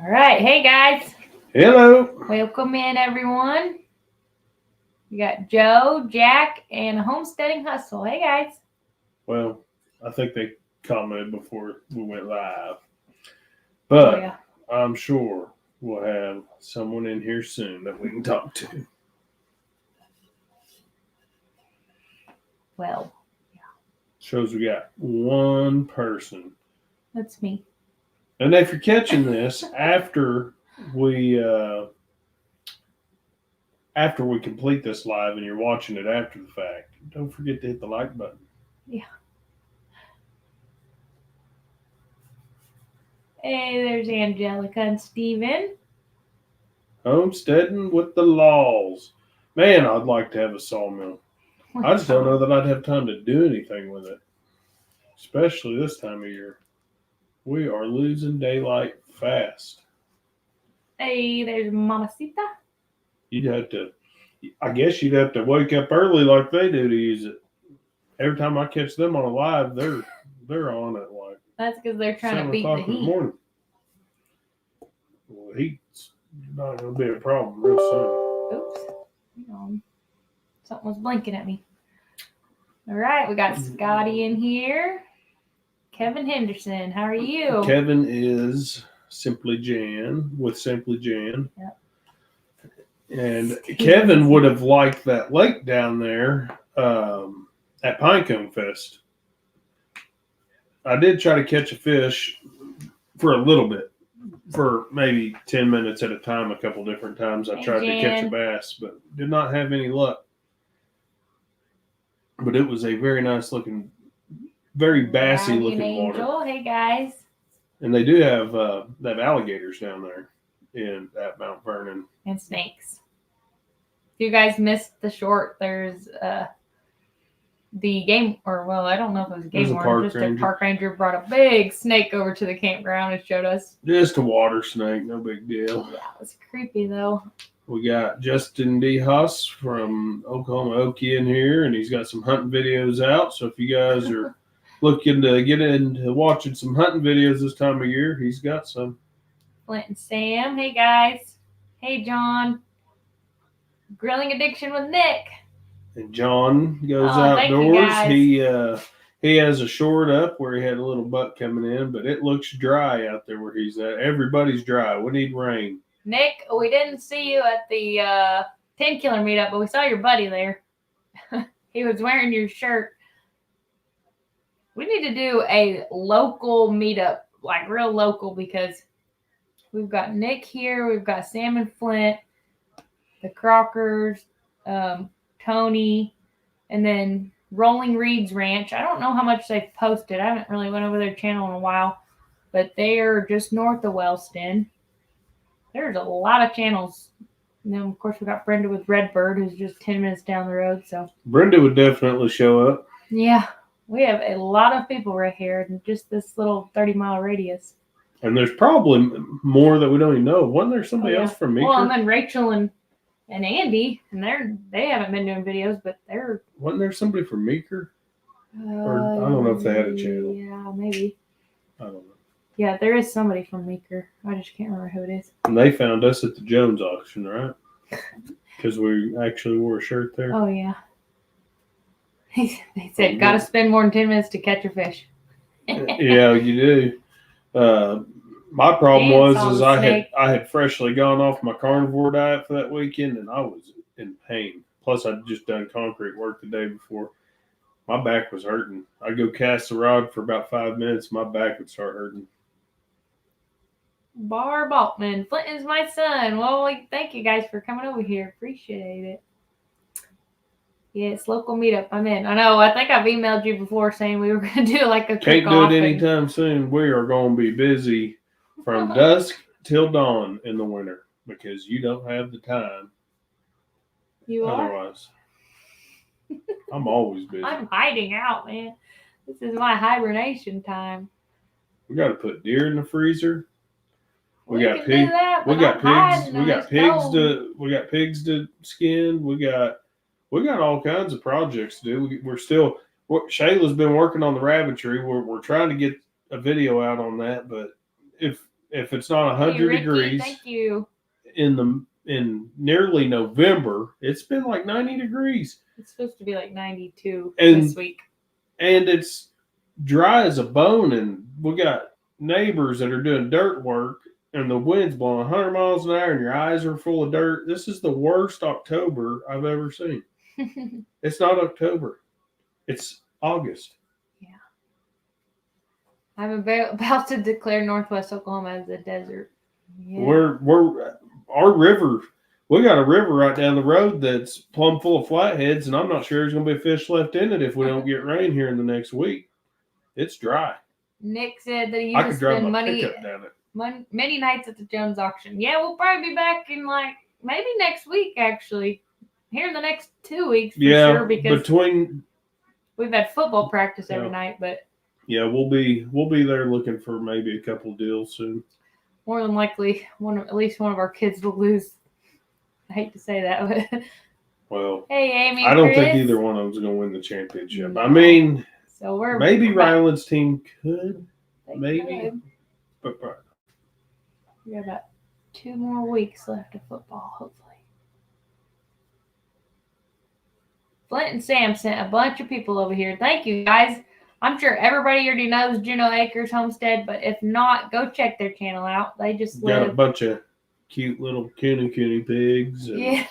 All right. Hey, guys. Hello. Welcome in, everyone. We got Joe, Jack, and Homesteading Hustle. Hey, guys. Well, I think they commented before we went live, Oh, but yeah. I'm sure we'll have someone in here soon that we can talk to. Well, Shows we got one person. that's me. And if you're catching this we after we complete this live and you're watching it after the fact, don't forget to hit the like button. Yeah. Hey, there's Angelica and Steven. Homesteading with the laws. Man, I'd like to have a sawmill. I just don't know that I'd have time to do anything with it, especially this time of year. We are losing daylight fast. Hey, there's Mamacita. You'd have to, I guess you'd have to wake up early like they do to use it. Every time I catch them on a live, they're on it like That's because they're trying to 7 beat the o'clock in the heat. morning. Well, heat's not going to be a problem real soon. Oops. Hang on. Something was blinking at me. All right. We got Scotty in here. Kevin Henderson. How are you? Kevin is Simply Jan with Simply Jan. Yep. And Kevin would have liked that lake down there at Pinecone Fest. I did try to catch a fish for a little bit, for maybe 10 minutes at a time, a couple different times. I tried to catch a bass, but did not have any luck. But it was a very nice looking, very bassy looking water. Hey, guys. And they do have alligators down there at Mount Vernon. And snakes. If you guys missed the short, there's the game, or well, I don't know if it was a game warden, a park ranger brought a big snake over to the campground and showed us. Just a water snake, no big deal. Yeah, it was creepy though. We got Justin D. Huss from Oklahoma Okie in here, and he's got some hunting videos out. So if you guys are looking to get into watching some hunting videos this time of year, he's got some. Flint and Sam, hey guys. Hey John. Grilling Addiction with Nick. And John goes outdoors. He has a short up where he had a little buck coming in, but it looks dry out there where he's at. Everybody's dry. We need rain. Nick, we didn't see you at the 10 killer meetup, but we saw your buddy there. He was wearing your shirt. We need to do a local meetup, like real local, because we've got Nick here, we've got Sam and Flint, the Crockers, Tony, and then Rolling Reeds Ranch. I don't know how much they've posted. I haven't really went over their channel in a while, but they are just north of Wellston. There's a lot of channels. And then, of course, we got Brenda with Redbird, who's just 10 minutes down the road. So Brenda would definitely show up. Yeah, we have a lot of people right here in just this little 30-mile radius. And there's probably more that we don't even know. Wasn't there somebody else from Meeker? Well, and then Rachel and Andy, and they haven't been doing videos, but they're... Wasn't there somebody from Meeker? Or I don't know if they had a channel. Yeah, maybe. I don't know. Yeah, there is somebody from Meeker. I just can't remember who it is. And they found us at the Jones auction, right? Because we actually wore a shirt there. Oh, yeah. They said, got to spend more than 10 minutes to catch a fish. Yeah, you do. My problem was I had freshly gone off my carnivore diet for that weekend, and I was in pain. Plus, I'd just done concrete work the day before. My back was hurting. I'd go cast the rod for about 5 minutes, my back would start hurting. Barb Altman, Flint is my son. Well, thank you guys for coming over here. Appreciate it. Yes, local meetup. I'm in. I know. I think I've emailed you before saying we were going to do like a cook-off. Can't do it anytime soon. We are going to be busy from dusk till dawn in the winter because you don't have the time. You are? Otherwise, I'm always busy. I'm hiding out, man. This is my hibernation time. We got to put deer in the freezer. We got pigs. We got pigs. We got pigs to. We got pigs to skin. We got all kinds of projects to do. We're still. Shayla's been working on the rabbitry. We're trying to get a video out on that, but if if it's not Hey, 100 Ricky, degrees thank you. in nearly November, it's been like 90 degrees. It's supposed to be like 92 And this week. And it's dry as a bone, and we got neighbors that are doing dirt work, and the wind's blowing 100 miles an hour, and your eyes are full of dirt. This is the worst October I've ever seen. It's not October; it's August. Yeah. I'm about to declare Northwest Oklahoma as a desert. Yeah. We're our river. We got a river right down the road that's plumb full of flatheads, and I'm not sure there's going to be fish left in it if we don't get rain here in the next week. It's dry. Nick said that he I used to could drive spend my money pickup down it. many nights at the Jones auction. Yeah, we'll probably be back in like maybe next week actually. Here in the next 2 weeks for sure because we've had football practice every night, but yeah, we'll be there looking for maybe a couple deals soon. More than likely at least one of our kids will lose. I hate to say that, but well, hey Amy, I don't Chris. think either one of them is going to win the championship. No. I mean, so we're maybe Ryland's team could, maybe, could. but We got about 2 more weeks left of football, hopefully. Flint and Sam sent a bunch of people over here. Thank you, guys. I'm sure everybody already knows Juneau Acres Homestead, but if not, go check their channel out. They just got a bunch of cute little cooney pigs. And yeah.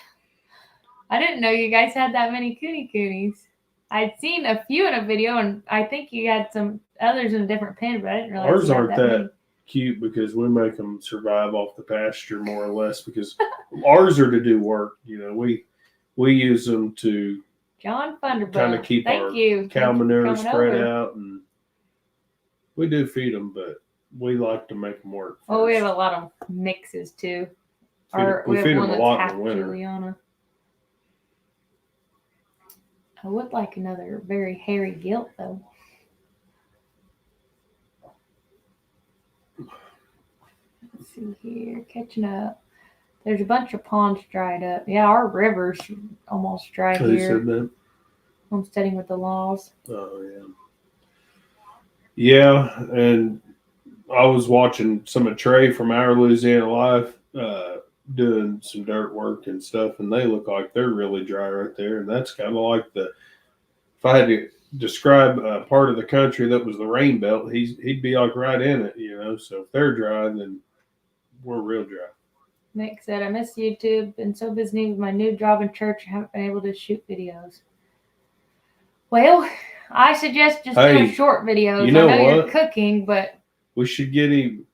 I didn't know you guys had that many coonies. I'd seen a few in a video, and I think you had some others in a different pen, but I didn't realize ours aren't that many. cute because we make them survive off the pasture more or less because ours are to do work. You know, we use them to John Funderburg. kind of keep our cow manure spread out, and we do feed them, but we like to make them work. Oh, we have a lot of mixes too. We feed them a lot in the winter. Juliana. I would like another very hairy gilt though. Let's see here, catching up. There's a bunch of ponds dried up. Yeah, our river's almost dry here. Who said that? Homesteading with the laws. Oh, yeah. Yeah, and I was watching some of Trey from Our Louisiana Life doing some dirt work and stuff, and they look like they're really dry right there. And that's kind of like if I had to describe a part of the country that was the rain belt, he'd be like right in it, you know. So if they're dry, then we're real dry. Nick said, I miss YouTube. Been so busy with my new job in church, I haven't been able to shoot videos. Well, I suggest just doing short videos. You know I know what? you're cooking, but we should get him,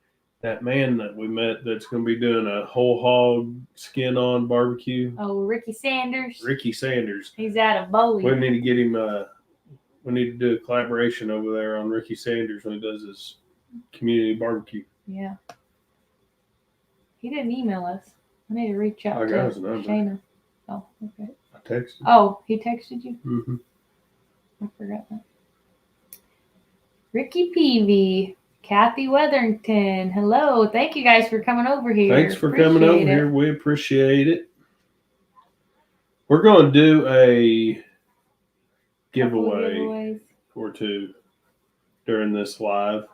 that man that we met that's going to be doing a whole hog skin on barbecue. Oh, Ricky Sanders. Ricky Sanders. He's out of Bowie. We need to get him. We need to do a collaboration over there on Ricky Sanders when he does his community barbecue. Yeah. He didn't email us. I need to reach out to his number. Shayna. Oh, okay. I texted. Oh, he texted you? Mm-hmm. I forgot that. Ricky Peavy, Kathy Weatherington. Hello. Thank you guys for coming over here. Thanks for coming over here. We appreciate it. We're going to do a giveaway or two during this live.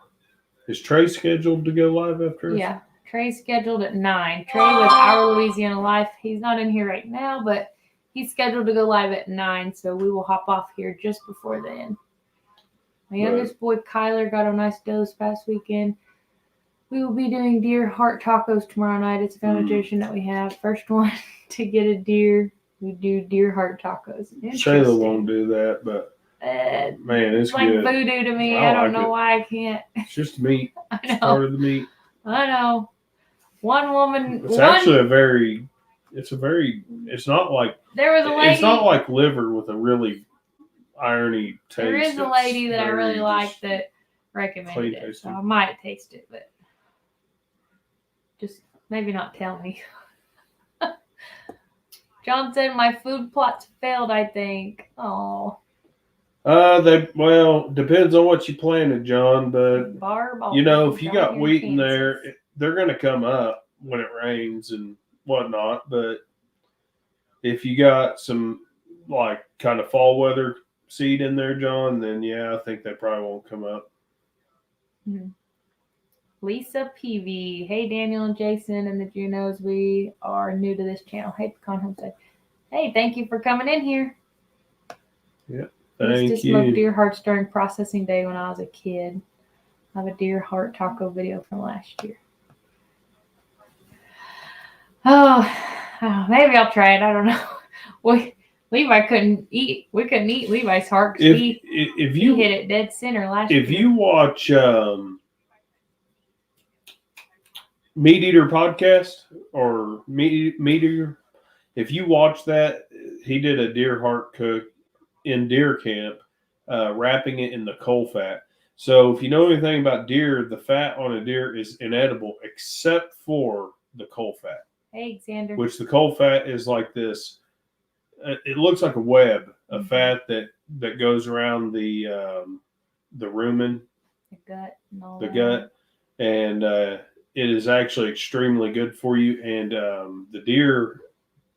Is Trey scheduled to go live after us? Yeah. Trey's scheduled at 9. Trey with Our Louisiana Life. He's not in here right now, but he's scheduled to go live at 9, so we will hop off here just before then. My youngest boy, Kyler, got a nice doe this past weekend. We will be doing deer heart tacos tomorrow night. It's a family tradition that we have. First one to get a deer, we do deer heart tacos. Shayla won't do that, but man, it's like good. Voodoo to me. I don't know why I can't. It's just meat. I know. It's part of the meat. I know. One woman. It's actually it's not like. There was a lady. It's not like liver with a really irony taste. There is a lady that I really like that recommended it. So I might taste it, but just maybe not tell me. John said my food plots failed, I think. Oh. Depends on what you planted, John, but you know, if you got wheat in there, they're going to come up when it rains and whatnot. But if you got some like kind of fall weather seed in there, John, then yeah, I think they probably won't come up. Mm-hmm. Lisa PV. Hey, Daniel and Jason and the Junos. We are new to this channel. Hey, Pecan Homestead. Hey, thank you for coming in here. Yep. I used to Thank smoke you. deer hearts during processing day when I was a kid. I have a deer heart taco video from last year. Oh, maybe I'll try it. I don't know. Levi couldn't eat. We couldn't eat Levi's heart because If he you hit it dead center last year. if you watch Meat Eater podcast or Meat Eater, if you watch that, he did a deer heart cook in deer camp, wrapping it in the coal fat. So if you know anything about deer, the fat on a deer is inedible except for the coal fat. Hey, Xander. Which the coal fat is like this. It looks like a web of fat that goes around the rumen, the gut, and all the that. gut, and it is actually extremely good for you. And the deer,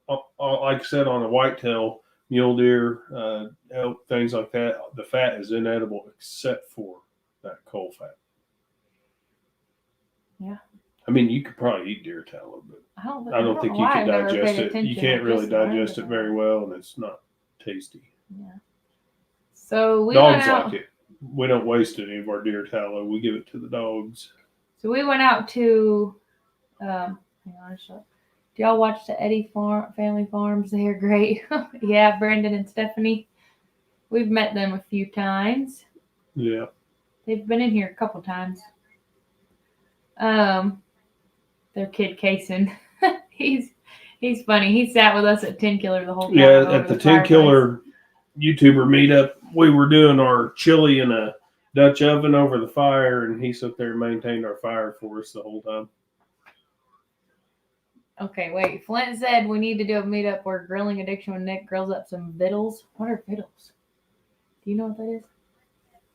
like I said, on a whitetail, mule deer, elk, things like that, the fat is inedible except for that coal fat. Yeah. I mean, you could probably eat deer tallow, but I don't think you can digest it. You can't really digest it very well, and it's not tasty. Yeah. So we dogs like it. We don't waste any of our deer tallow. We give it to the dogs. So we went out to. Hang on, do y'all watch the Eddie Family Farms? They are great. Yeah, Brandon and Stephanie. We've met them a few times. Yeah. They've been in here a couple times. Their kid Kason. he's funny. He sat with us at 10 Killer the whole time. Yeah, at the 10 Killer YouTuber meetup, we were doing our chili in a Dutch oven over the fire, and he sat there and maintained our fire for us the whole time. Okay, wait. Flint said we need to do a meetup where grilling addiction when Nick grills up some vittles. What are vittles? Do you know what that is?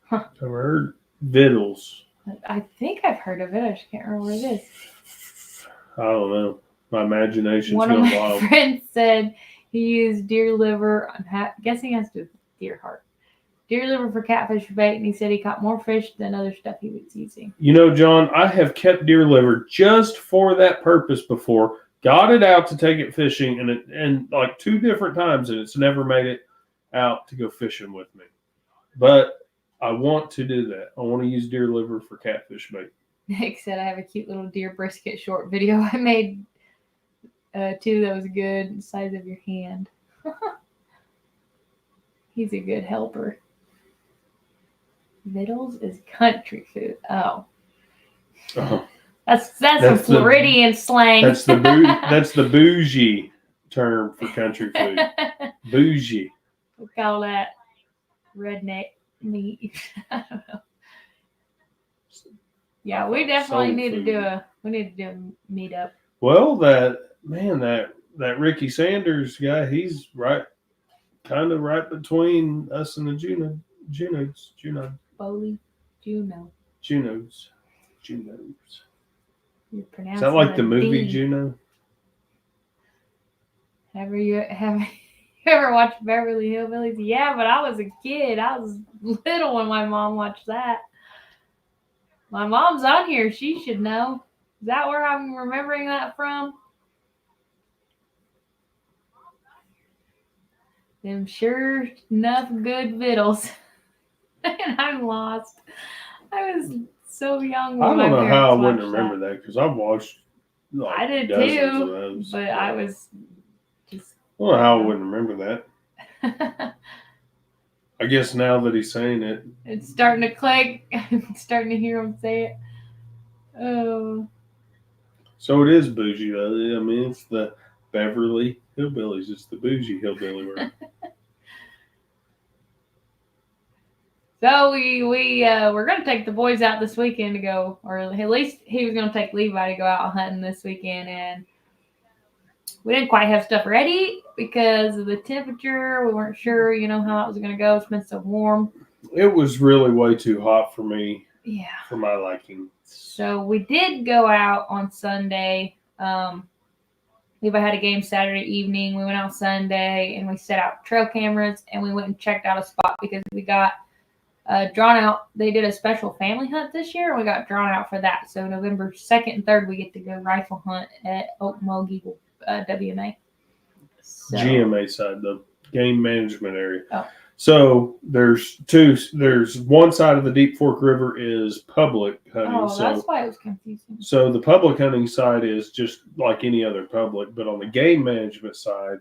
Huh. I've heard vittles. I think I've heard of it. I just can't remember what it is. I don't know. My imagination's One going of my wild. friends said he used deer liver. I'm guessing it has to do with deer heart. Deer liver for catfish bait, and he said he caught more fish than other stuff he was using. You know, John, I have kept deer liver just for that purpose before. Got it out to take it fishing, and like 2 different times, and it's never made it out to go fishing with me. But I want to do that. I want to use deer liver for catfish bait. Nick said I have a cute little deer brisket short video I made too that was good, the size of your hand. He's a good helper. Vittles is country food. Oh. That's a Floridian slang. That's the bougie term for country food. Bougie. We call that redneck meat. I don't know. Yeah, we definitely need to do a meetup. Well, that Ricky Sanders guy, he's kind of right between us and the Junos. Bowley, Junos. You're pronouncing Is that like the movie D. Juno? Have you ever watched Beverly Hillbillies? Yeah, but I was a kid. I was little when my mom watched that. My mom's on here. She should know. Is that where I'm remembering that from? Them sure enough good vittles. And I'm lost. I was so young when I don't know how I wouldn't that. remember that because I've watched I did too, but I was just. I don't know how I wouldn't remember that. I guess now that he's saying it, it's starting to click. I'm starting to hear him say it. Oh. So it is bougie though. I mean, it's the Beverly Hillbillies. It's the bougie hillbilly world. So we're gonna take the boys out this weekend to go, or at least he was gonna take Levi to go out hunting this weekend, and we didn't quite have stuff ready because of the temperature. We weren't sure, how it was gonna go. It's been so warm. It was really way too hot for me. Yeah. For my liking. So we did go out on Sunday. Levi had a game Saturday evening. We went out Sunday and we set out trail cameras and we went and checked out a spot because we got drawn out. They did a special family hunt this year, and we got drawn out for that. So November 2nd and 3rd, we get to go rifle hunt at Okmulgee WMA. So, GMA side, the game management area. Oh. So there's one side of the Deep Fork River is public hunting. Oh, that's why it was confusing. So the public hunting side is just like any other public, but on the game management side,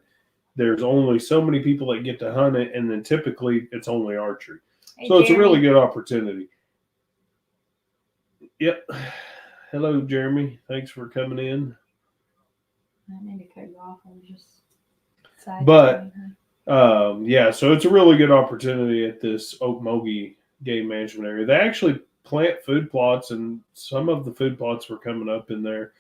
there's only so many people that get to hunt it, and then typically it's only archery. Hey, So it's a Jeremy. really good opportunity. Yep. Hello, Jeremy. Thanks for coming in. I need to cut you off. I was just But yeah, so it's a really good opportunity at this Okmulgee game management area. They actually plant food plots, and some of the food plots were coming up in there.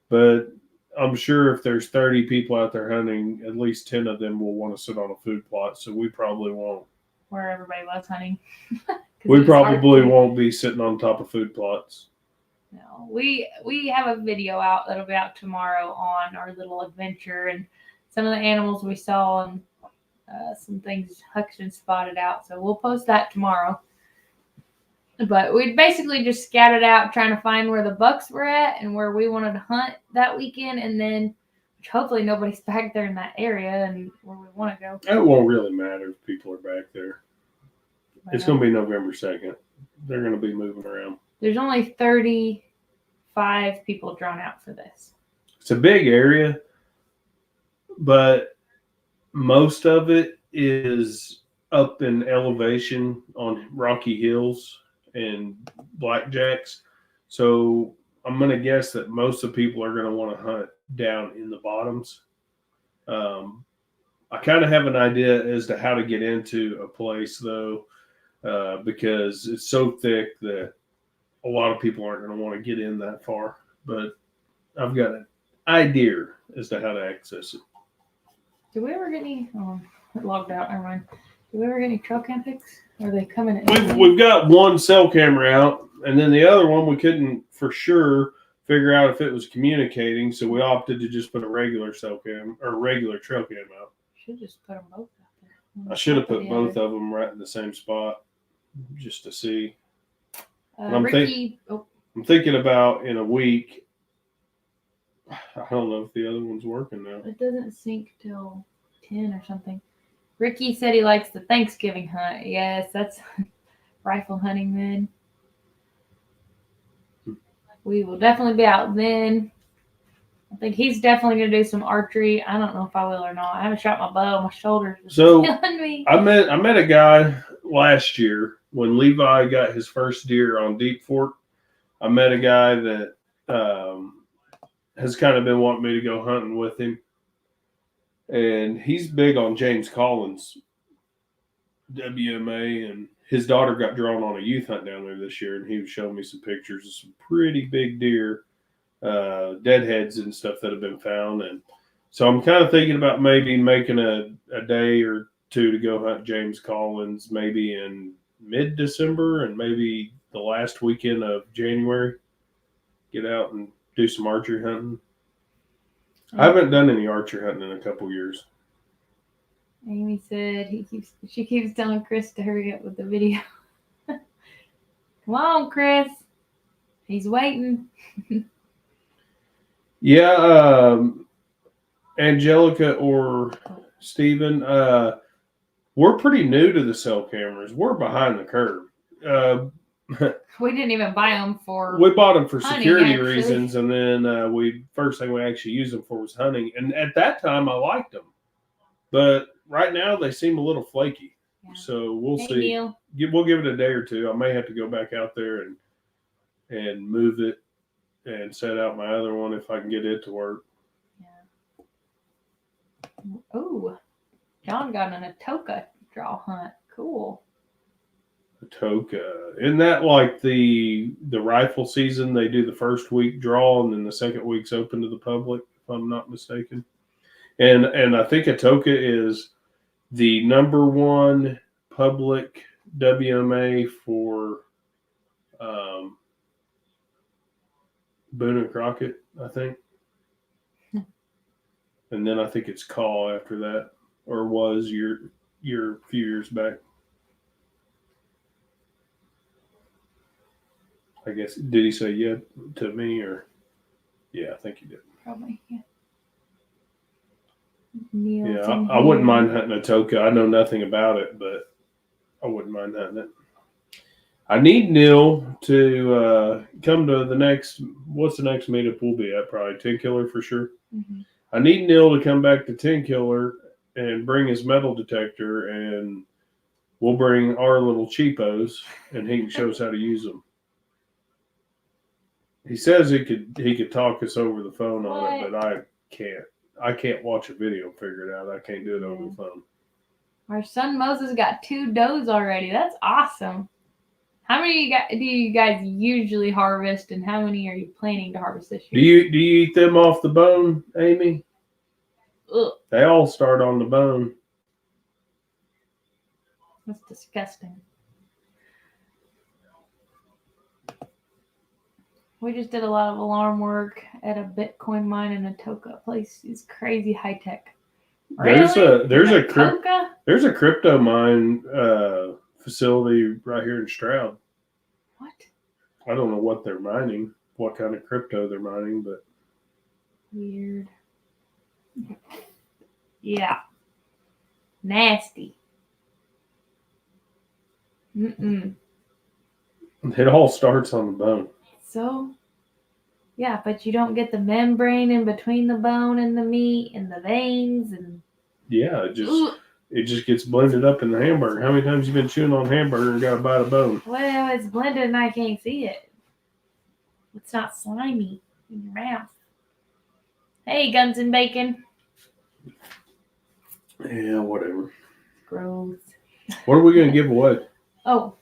But I'm sure if there's 30 people out there hunting, at least 10 of them will want to sit on a food plot. So we probably won't. Where everybody was hunting. We probably won't be sitting on top of food plots. No, we have a video out that'll be out tomorrow on our little adventure and some of the animals we saw and some things Huxton spotted out. So we'll post that tomorrow. But we basically just scattered out trying to find where the bucks were at and where we wanted to hunt that weekend, and then hopefully nobody's back there in that area and where we want to go. It won't really matter if people are back there. It's going to be November 2nd. They're going to be moving around. There's only 35 people drawn out for this. It's a big area, but most of it is up in elevation on rocky hills and blackjacks. So I'm going to guess that most of the people are going to want to hunt down in the bottoms. I kind of have an idea as to how to get into a place, though, because it's so thick that a lot of people aren't going to want to get in that far. But I've got an idea as to how to access it. Did we ever get any? Oh, it logged out. Never mind. Did we ever get any trail cam pics? Or are they coming in? We've got one cell camera out, and then the other one we couldn't for sure figure out if it was communicating, so we opted to just put a regular cell cam or regular trail cam out. Should just put them both out there. I should have put both of them right in the same spot just to see. I'm thinking about in a week. I don't know if the other one's working now. It doesn't sync till 10 or something. Ricky said he likes the Thanksgiving hunt. Yes, that's rifle hunting then. We will definitely be out then. I think he's definitely going to do some archery. I don't know if I will or not. I haven't shot my bow. My shoulders are killing me. I met a guy last year when Levi got his first deer on Deep Fork. I met a guy that has kind of been wanting me to go hunting with him. And he's big on James Collins, WMA, and his daughter got drawn on a youth hunt down there this year, and he was showing me some pictures of some pretty big deer, deadheads and stuff that have been found. And so I'm kind of thinking about maybe making a day or two to go hunt James Collins, maybe in mid-December and maybe the last weekend of January. Get out and do some archery hunting. I haven't done any archery hunting in a couple years. Amy said she keeps telling Chris to hurry up with the video. Come on, Chris. He's waiting. Yeah, Angelica or Steven, we're pretty new to the cell cameras. We're behind the curve. We didn't even buy them for. We bought them for hunting, security actually. reasons, and then first thing we actually used them for was hunting. And at that time, I liked them, but right now they seem a little flaky. Yeah. So we'll see. Neil. We'll give it a day or two. I may have to go back out there and move it and set out my other one if I can get it to work. Yeah. Oh, John got an Atoka draw hunt. Cool. Atoka. Isn't that like the rifle season? They do the first week draw and then the second week's open to the public, if I'm not mistaken. And I think Atoka is the number one public WMA for Boone and Crockett, I think. And then I think it's Call after that, or was your few years back. I guess, did he say yeah to me or? Yeah, I think he did. Probably, yeah. Yeah, Neil's I wouldn't mind hunting a toka. I know nothing about it, but I wouldn't mind hunting it. I need Neil to come to the next. What's the next meetup we'll be at? Probably 10 Killer for sure. Mm-hmm. I need Neil to come back to 10 Killer and bring his metal detector, and we'll bring our little cheapos, and he can show us how to use them. He says he could talk us over the phone on it, but I can't. I can't watch a video and figure it out. I can't do it over the phone. Our son Moses got 2 does already. That's awesome. How many do you guys usually harvest, and how many are you planning to harvest this year? Do you eat them off the bone, Amy? Ugh. They all start on the bone. That's disgusting. We just did a lot of alarm work at a Bitcoin mine in a toka place. It's crazy high tech. Really? There's a crypto mine facility right here in Stroud. What? I don't know what they're mining, what kind of crypto they're mining, but weird. Yeah. Nasty. Mm-mm. It all starts on the bone. So, yeah, but you don't get the membrane in between the bone and the meat and the veins and. Yeah, it just gets blended up in the hamburger. How many times you been chewing on hamburger and got a bite of bone? Well, it's blended and I can't see it. It's not slimy in your mouth. Hey, Guns and Bacon. Yeah, whatever. Gross. What are we gonna give away? Oh.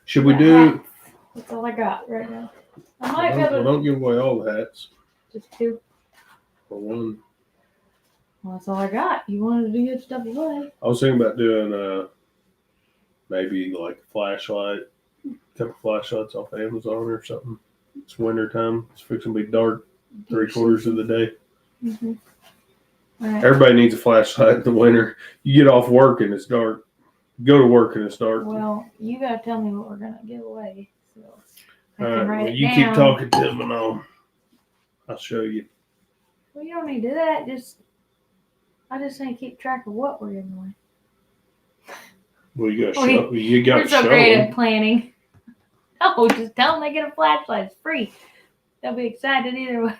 Should we do? Hats. That's all I got right now. I might be able to. Don't give away all the hats. Just 2. For one. Well, that's all I got. You wanted to give stuff away. I was thinking about doing maybe like a flashlight, a couple flashlights off Amazon or something. It's winter time. It's fixing to be dark 3/4 of the day. Mm-hmm. Right. Everybody needs a flashlight in the winter. You get off work and it's dark. Go to work and it's dark. Well, you gotta tell me what we're gonna give away. So I all can right. write Well, it you down. keep talking to them and I'll show you. Well, you don't need to do that. I just need to keep track of what we're giving away. Well, you got to show. You got You're to so show great them. at planning. No, just tell them they get a flashlight. It's free. They'll be excited either way.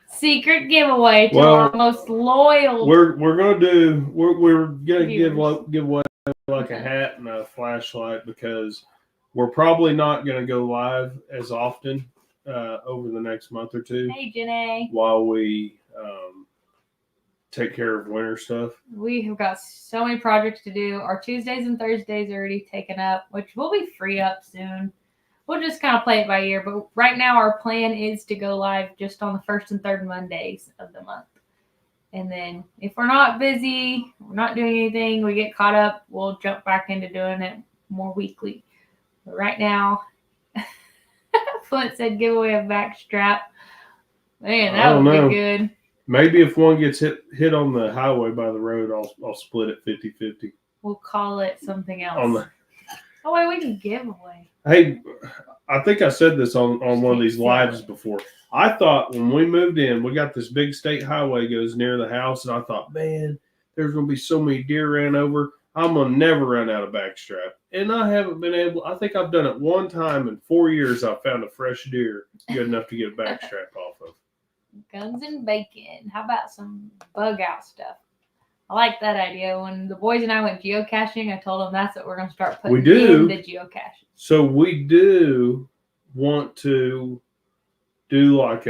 Secret giveaway to our most loyal. We're gonna give away like a hat and a flashlight because we're probably not gonna go live as often over the next month or 2. Hey, Janae. While we take care of winter stuff. We have got so many projects to do. Our Tuesdays and Thursdays are already taken up, which will be free up soon. We'll just kind of play it by ear. But right now our plan is to go live just on the 1st and 3rd Mondays of the month. And then if we're not busy, we're not doing anything, we get caught up, we'll jump back into doing it more weekly. But right now, Flint said giveaway a back strap. Man, that would be good. Maybe if one gets hit on the highway by the road, I'll split it 50-50. We'll call it something else. Oh, wait, we can give away. Hey, I think I said this on one of these lives before. I thought when we moved in, we got this big state highway goes near the house, and I thought, man, there's going to be so many deer ran over. I'm going to never run out of backstrap. And I haven't been able, I think I've done it one time in 4 years. I found a fresh deer good enough to get a backstrap off of. Guns and Bacon. How about some bug out stuff? I like that idea. When the boys and I went geocaching, I told them that's what we're going to start putting in the geocaches. So we do want to do like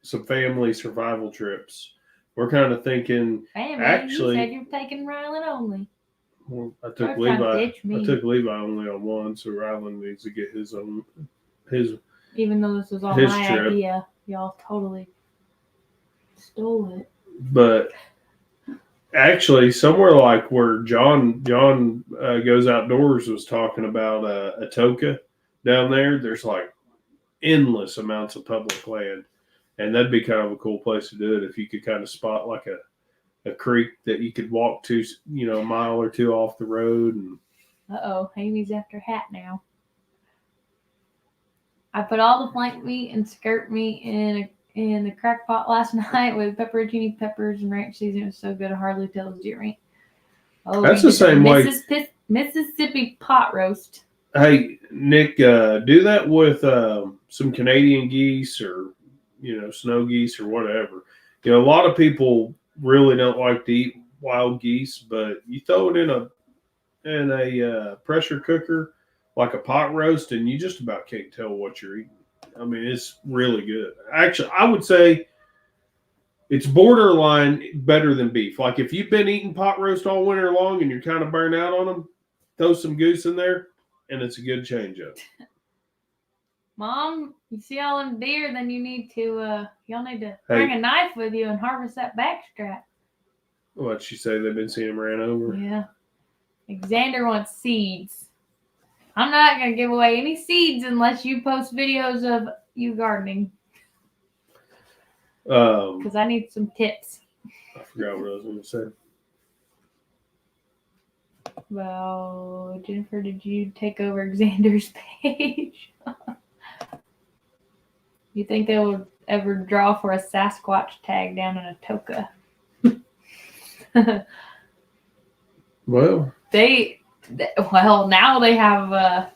some family survival trips. We're kind of thinking. Family? Actually, you said you're taking Rylan only. Well, I took Levi only on one, so Rylan needs to get his own. Even though this was all my idea, y'all totally stole it. But actually, somewhere like where John goes outdoors was talking about a toka down there. There's like endless amounts of public land, and that'd be kind of a cool place to do it if you could kind of spot like a creek that you could walk to, a mile or 2 off the road, and Uh-oh, Amy's after hat now. I put all the flank meat and skirt meat in the crock pot last night with pepperoncini peppers and ranch seasoning. It was so good, I hardly tells you, right? Oh, That's the same way. Mississippi pot roast. Hey, Nick, do that with some Canadian geese or, snow geese or whatever. A lot of people really don't like to eat wild geese, but you throw it in a pressure cooker like a pot roast, and you just about can't tell what you're eating. I mean, it's really good. Actually, I would say it's borderline better than beef. Like if you've been eating pot roast all winter long and you're kind of burnt out on them, throw some goose in there, and it's a good change up. Mom, you see all them deer, then you need to y'all need to bring a knife with you and harvest that backstrap. What'd she say? They've been seeing them ran over? Yeah. Xander wants seeds. I'm not gonna give away any seeds unless you post videos of you gardening. Because I need some tips. I forgot what I was going to say. Well, Jennifer, did you take over Xander's page? You think they would ever draw for a Sasquatch tag down in Atoka? Well, now they have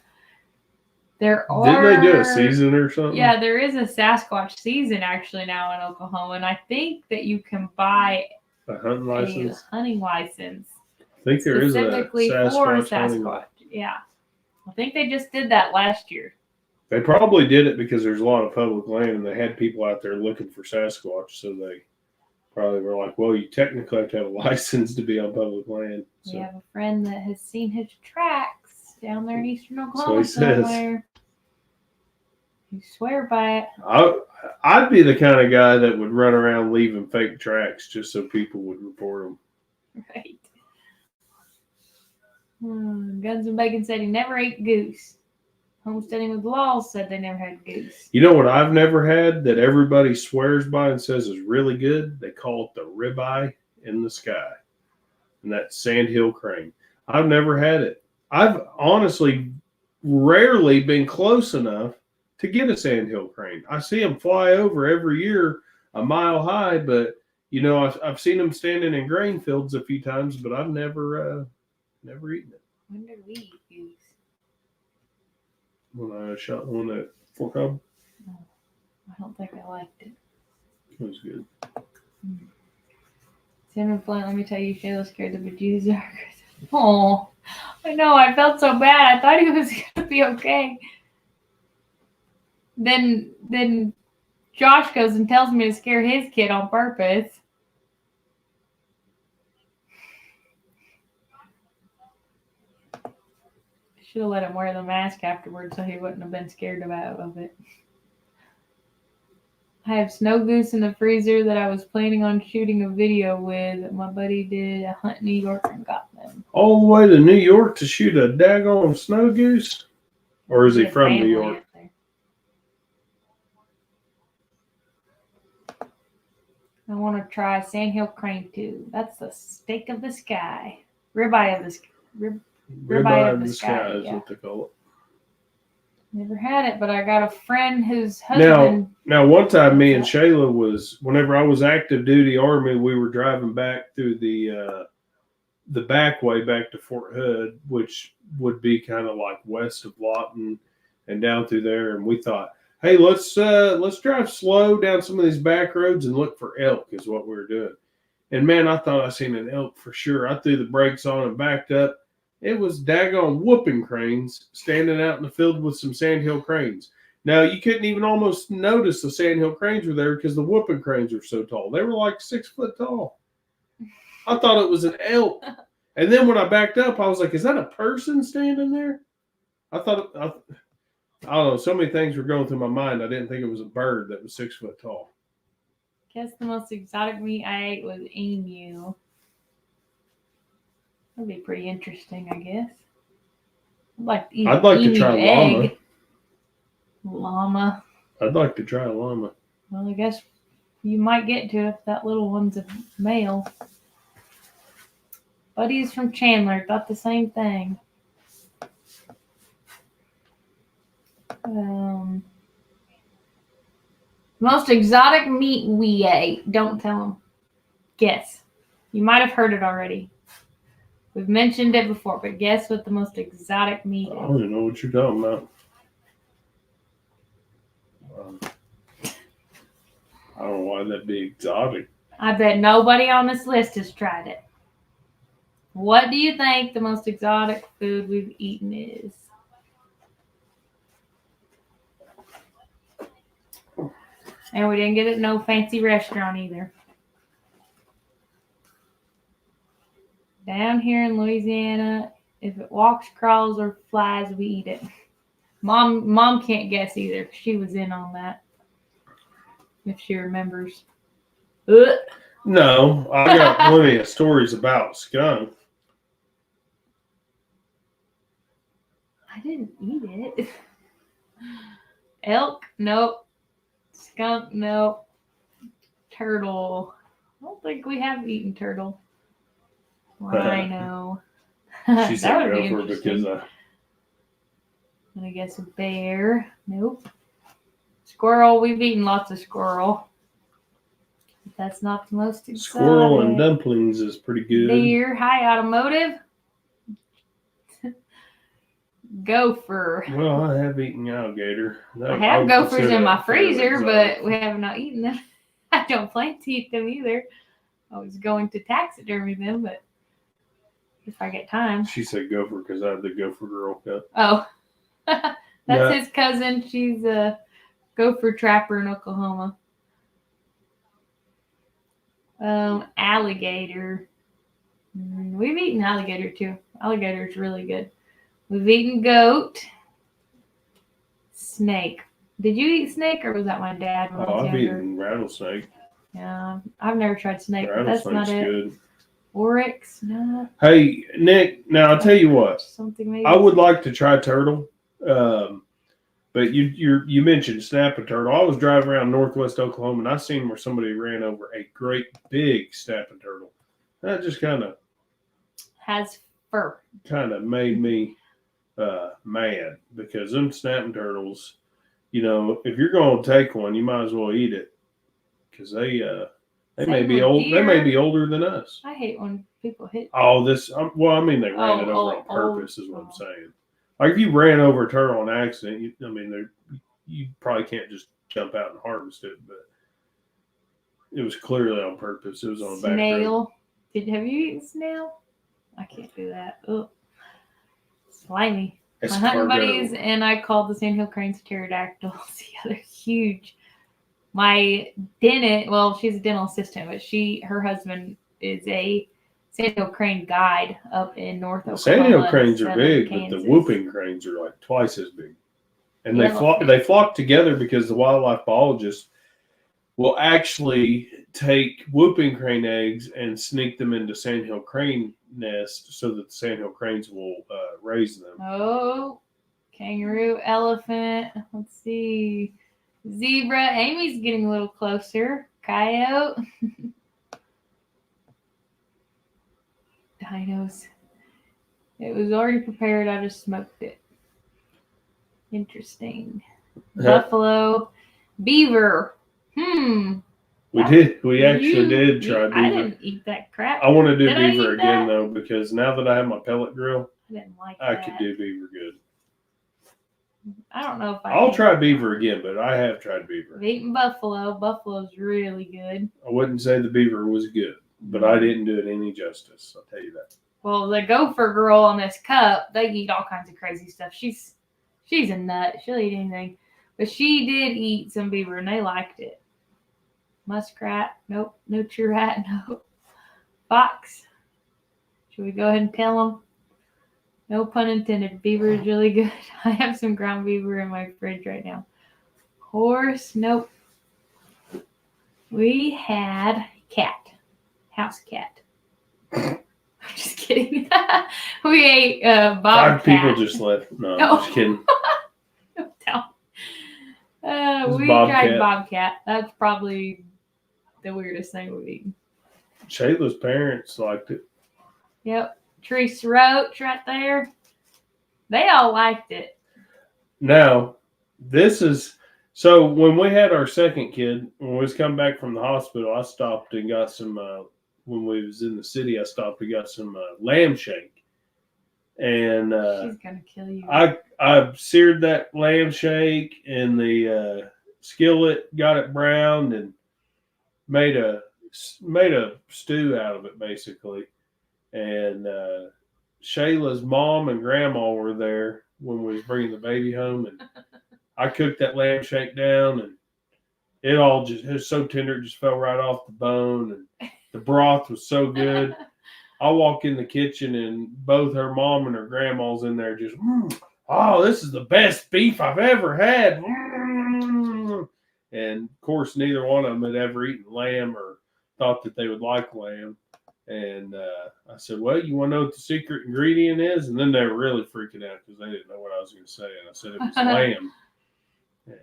there are. Didn't they do a season or something? Yeah, there is a Sasquatch season actually now in Oklahoma, and I think that you can buy a hunting license. I think there is a Sasquatch. Yeah, I think they just did that last year. They probably did it because there's a lot of public land, and they had people out there looking for Sasquatch, so they probably were like, "Well, you technically have to have a license to be on public land." So. We have a friend that has seen his tracks down there in eastern Oklahoma somewhere. You swear by it. I'd be the kind of guy that would run around leaving fake tracks just so people would report them. Right. Guns and Bacon said he never ate goose. Homesteading with Laws said they never had goose. You know what I've never had that everybody swears by and says is really good? They call it the ribeye in the sky. And that's sandhill crane. I've never had it. I've honestly rarely been close enough to get a sandhill crane. I see them fly over every year a mile high, but I've seen them standing in grain fields a few times, but I've never eaten it. When did we eat goose? When I shot one at Fort Cobb. No, I don't think I liked it. It was good. Tim and Flint, let me tell you, Shayla scared the bejesus out of Chris. Oh, I know. I felt so bad. I thought he was gonna be okay. Then Josh goes and tells me to scare his kid on purpose. Should have let him wear the mask afterwards so he wouldn't have been scared of it. I have snow goose in the freezer that I was planning on shooting a video with. My buddy did a hunt in New York and got them. All the way to New York to shoot a daggone snow goose? Or is he from New York? I want to try sandhill crane too. That's the steak of the sky. Ribeye of the sky. Ribeye of the sky is what they call it. Never had it, but I got a friend whose husband. Now, one time me and Shayla whenever I was active duty Army, we were driving back through the back way back to Fort Hood, which would be kind of like west of Lawton and down through there. And we thought, hey, let's drive slow down some of these back roads and look for elk is what we were doing. And man, I thought I seen an elk for sure. I threw the brakes on and backed up. It was daggone whooping cranes standing out in the field with some sandhill cranes. Now, you couldn't even almost notice the sandhill cranes were there because the whooping cranes were so tall. They were like 6 foot tall. I thought it was an elk. And then when I backed up, I was like, is that a person standing there? I don't know. So many things were going through my mind. I didn't think it was a bird that was 6 foot tall. Guess the most exotic meat I ate was emu. That'd be pretty interesting, I guess. I'd like to try llama. Llama. I'd like to try a llama. Well, I guess you might get to if that little one's a male. Buddy's from Chandler thought the same thing. Most exotic meat we ate. Don't tell them. Guess. You might have heard it already. We've mentioned it before, but guess what the most exotic meat I is? don't even know what you're talking about. I don't know why that'd be exotic. I bet nobody on this list has tried it. What do you think the most exotic food we've eaten is? And we didn't get it at no fancy restaurant either. Down here in Louisiana, if it walks, crawls, or flies, we eat it. Mom can't guess either. She was in on that. If she remembers. Ugh. No, I got plenty of stories about skunk. I didn't eat it. Elk? Nope. Skunk? Nope. Turtle? I don't think we have eaten turtle. Rhino. She said go for it because I guess a bear. Nope. Squirrel. We've eaten lots of squirrel. But that's not the most exotic. squirrel and dumplings is pretty good. Deer. Hi, automotive. Gopher. Well, I have eaten alligator. I have gophers in my freezer, but we have not eaten them. I don't plan to eat them either. I was going to taxidermy them, but if I get time. She said gopher because I have the Gopher Girl cup. Oh, that's his cousin. She's a gopher trapper in Oklahoma. Alligator. We've eaten alligator too. Alligator is really good. We've eaten goat. Snake. Did you eat snake or was that my dad when I was I've younger? eaten rattlesnake. Yeah, I've never tried snake, but that's not it. Good. Oryx, no. Hey, Nick, now I'll tell you what. Something maybe. I would like to try turtle. But you mentioned snapping turtle. I was driving around northwest Oklahoma and I seen where somebody ran over a great big snapping turtle. That just kind of has fur. Kind of made me mad because them snapping turtles, you know, if you're going to take one, you might as well eat it because they may be old. Deer. They may be older than us. I hate when people hit. Oh, well, I mean, they ran it over on purpose, is what I'm saying. Like if you ran over a turtle on accident, you probably can't just jump out and harvest it, but it was clearly on purpose. It was on a back road. Snail. Have you eaten snail? I can't do that. Ugh. Slimy. My hunting buddies and I called the sandhill cranes pterodactyls. Yeah, they're huge. My dentist, well, she's a dental assistant, but her husband is a sandhill crane guide up in North Oklahoma. Sandhill cranes are big, but the whooping cranes are like twice as big. And they flock together because the wildlife biologists will actually take whooping crane eggs and sneak them into sandhill crane nests so that the sandhill cranes will raise them. Oh, kangaroo, elephant. Let's see. Zebra. Amy's getting a little closer. Coyote. Dinos. It was already prepared. I just smoked it. Interesting. Buffalo. Beaver. We actually did try beaver. I didn't eat that crap. I want to do beaver again though, because now that I have my pellet grill, I could do beaver good. I don't know if I'll try beaver again, but I have tried beaver. I've eaten buffalo. Buffalo's really good. I wouldn't say the beaver was good, but I didn't do it any justice. I'll tell you that. Well, the gopher girl on this cup, they eat all kinds of crazy stuff. She's a nut. She'll eat anything. But she did eat some beaver, and they liked it. Muskrat, nope. Nutria rat, nope. Fox, should we go ahead and tell them? No pun intended. Beaver is really good. I have some ground beaver in my fridge right now. Horse, nope. We had cat, house cat. I'm just kidding. We ate bobcat. 5 people just left. No, I'm just kidding. Don't tell. We tried bobcat. That's probably the weirdest thing we've eaten. Shayla's parents liked it. Yep. Treece roach right there. They all liked it. Now, This is so when we had our second kid, when we was coming back from the hospital, I stopped and got some. When we was in the city, I stopped and got some lamb shake, and She's gonna kill you. I seared that lamb shake in the skillet, got it browned, and made a stew out of it basically. And Shayla's mom and grandma were there when we was bringing the baby home, and I cooked that lamb shake down, and it was so tender, it just fell right off the bone, and the broth was so good. I walk in the kitchen, and both her mom and her grandma's in there just, oh, this is the best beef I've ever had. And of course, neither one of them had ever eaten lamb or thought that they would like lamb. And I said, well, you want to know what the secret ingredient is? And then they were really freaking out because they didn't know what I was going to say. And I said it was lamb. And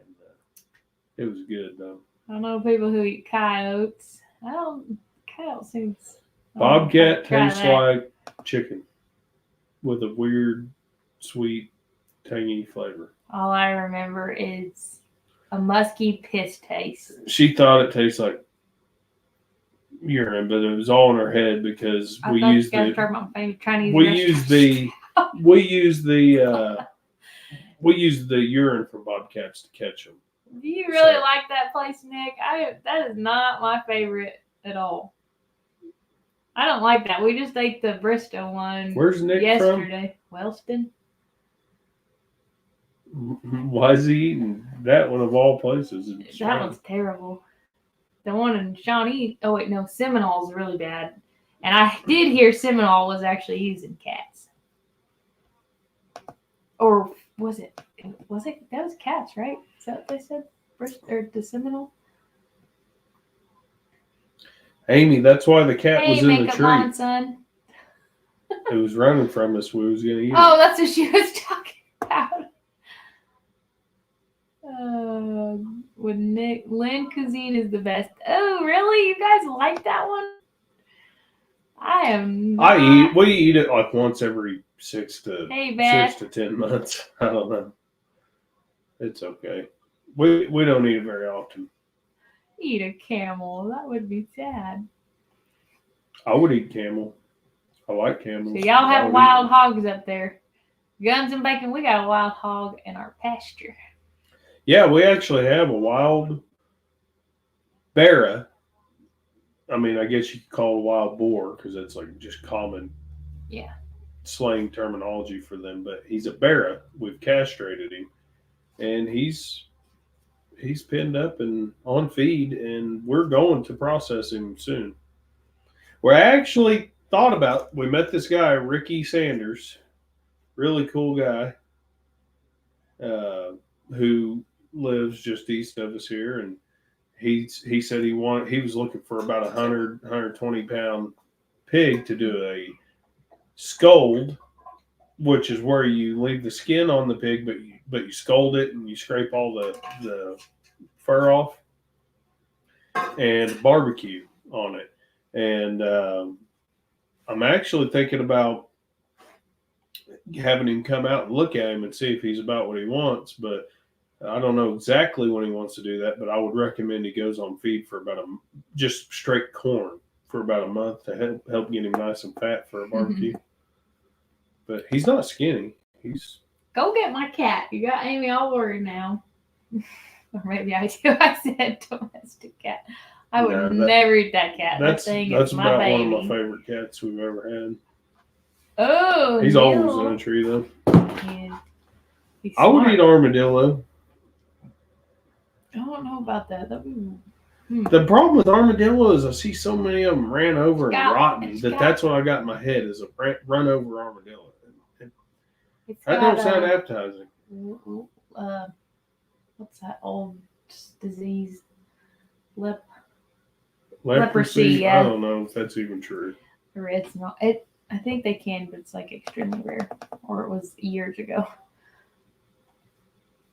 it was good, though. I know people who eat coyotes. Coyote seems... Bobcat tastes like chicken with a weird, sweet, tangy flavor. All I remember is a musky piss taste. She thought it tastes like urine, but it was all in her head because we used the urine from bobcats to catch them. Do you really like that place, Nick? That is not my favorite at all. I don't like that. We just ate the Bristol one. Where's Nick yesterday? From? Wellston. Why is he eating that one of all places? That one's terrible. The one in Shawnee. Oh wait, no, Seminole's really bad. And I did hear Seminole was actually using cats. Or was it? Was it? That was cats, right? Is that what they said? Or the Seminole? Amy, that's why the cat was in the tree. Lawn, son. It was running from us. We was going to eat it. Oh, that's what she was talking about. With Nick, Lynn Cuisine is the best. Oh, really? You guys like that one? I am not. We eat it like once every 6 to 10 months. I don't know. It's okay. We don't eat it very often. Eat a camel. That would be sad. I would eat camel. I like camels. So y'all have wild hogs up there. Guns and bacon, we got a wild hog in our pasture. Yeah, we actually have a wild bear. I mean, I guess you could call it a wild boar because that's like just common slang terminology for them. But he's a bear. We've castrated him, and he's pinned up and on feed, and we're going to process him soon. We actually thought about. We met this guy, Ricky Sanders, really cool guy, who lives just east of us here, and he said he was looking for about 120 pound pig to do a scold, which is where you leave the skin on the pig, but you scold it and you scrape all the fur off and barbecue on it. And I'm actually thinking about having him come out and look at him and see if he's about what he wants, but I don't know exactly when he wants to do that, but I would recommend he goes on feed for about just straight corn for about a month to help get him nice and fat for a barbecue. But he's not skinny. Go get my cat. You got Amy all worried now. Or maybe I do. I said domestic cat. I would never eat that cat. That's my about baby. one of my favorite cats we've ever had. Oh, he's always in a tree though. Yeah. I would eat armadillo. I don't know about that. The problem with armadillo is I see so many of them ran over and rotten that's what I got in my head is a run over armadillo. That don't sound appetizing. What's that old disease? Leprosy. Yeah. I don't know if that's even true. Or it's not. I think they can, but it's like extremely rare. Or it was years ago.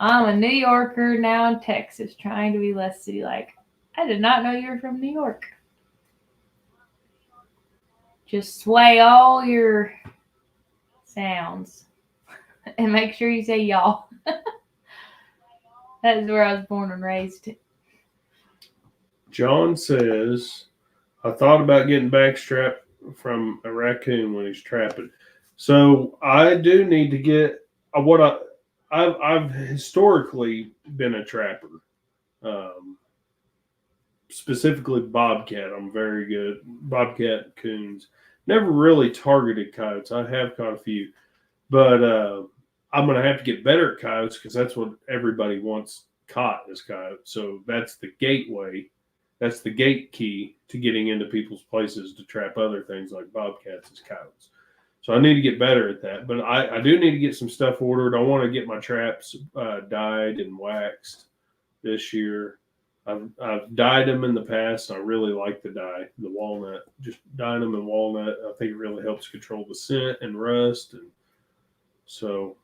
I'm a New Yorker now in Texas, trying to be less city-like. I did not know you were from New York. Just sway all your sounds. And make sure you say y'all. That is where I was born and raised. John says, I thought about getting backstrap from a raccoon when he's trapping. So I do need to get what I've historically been a trapper. Um, Specifically bobcat. I'm very good. Bobcat coons. Never really targeted coyotes. I have caught a few, but I'm gonna have to get better at coyotes because that's what everybody wants caught is coyotes. So that's the gateway. That's the gate key to getting into people's places to trap other things like bobcats is coyotes. So I need to get better at that. But I do need to get some stuff ordered. I want to get my traps dyed and waxed this year. I've dyed them in the past. I really like the dye, the walnut. Just dyeing them in walnut, I think it really helps control the scent and rust. And so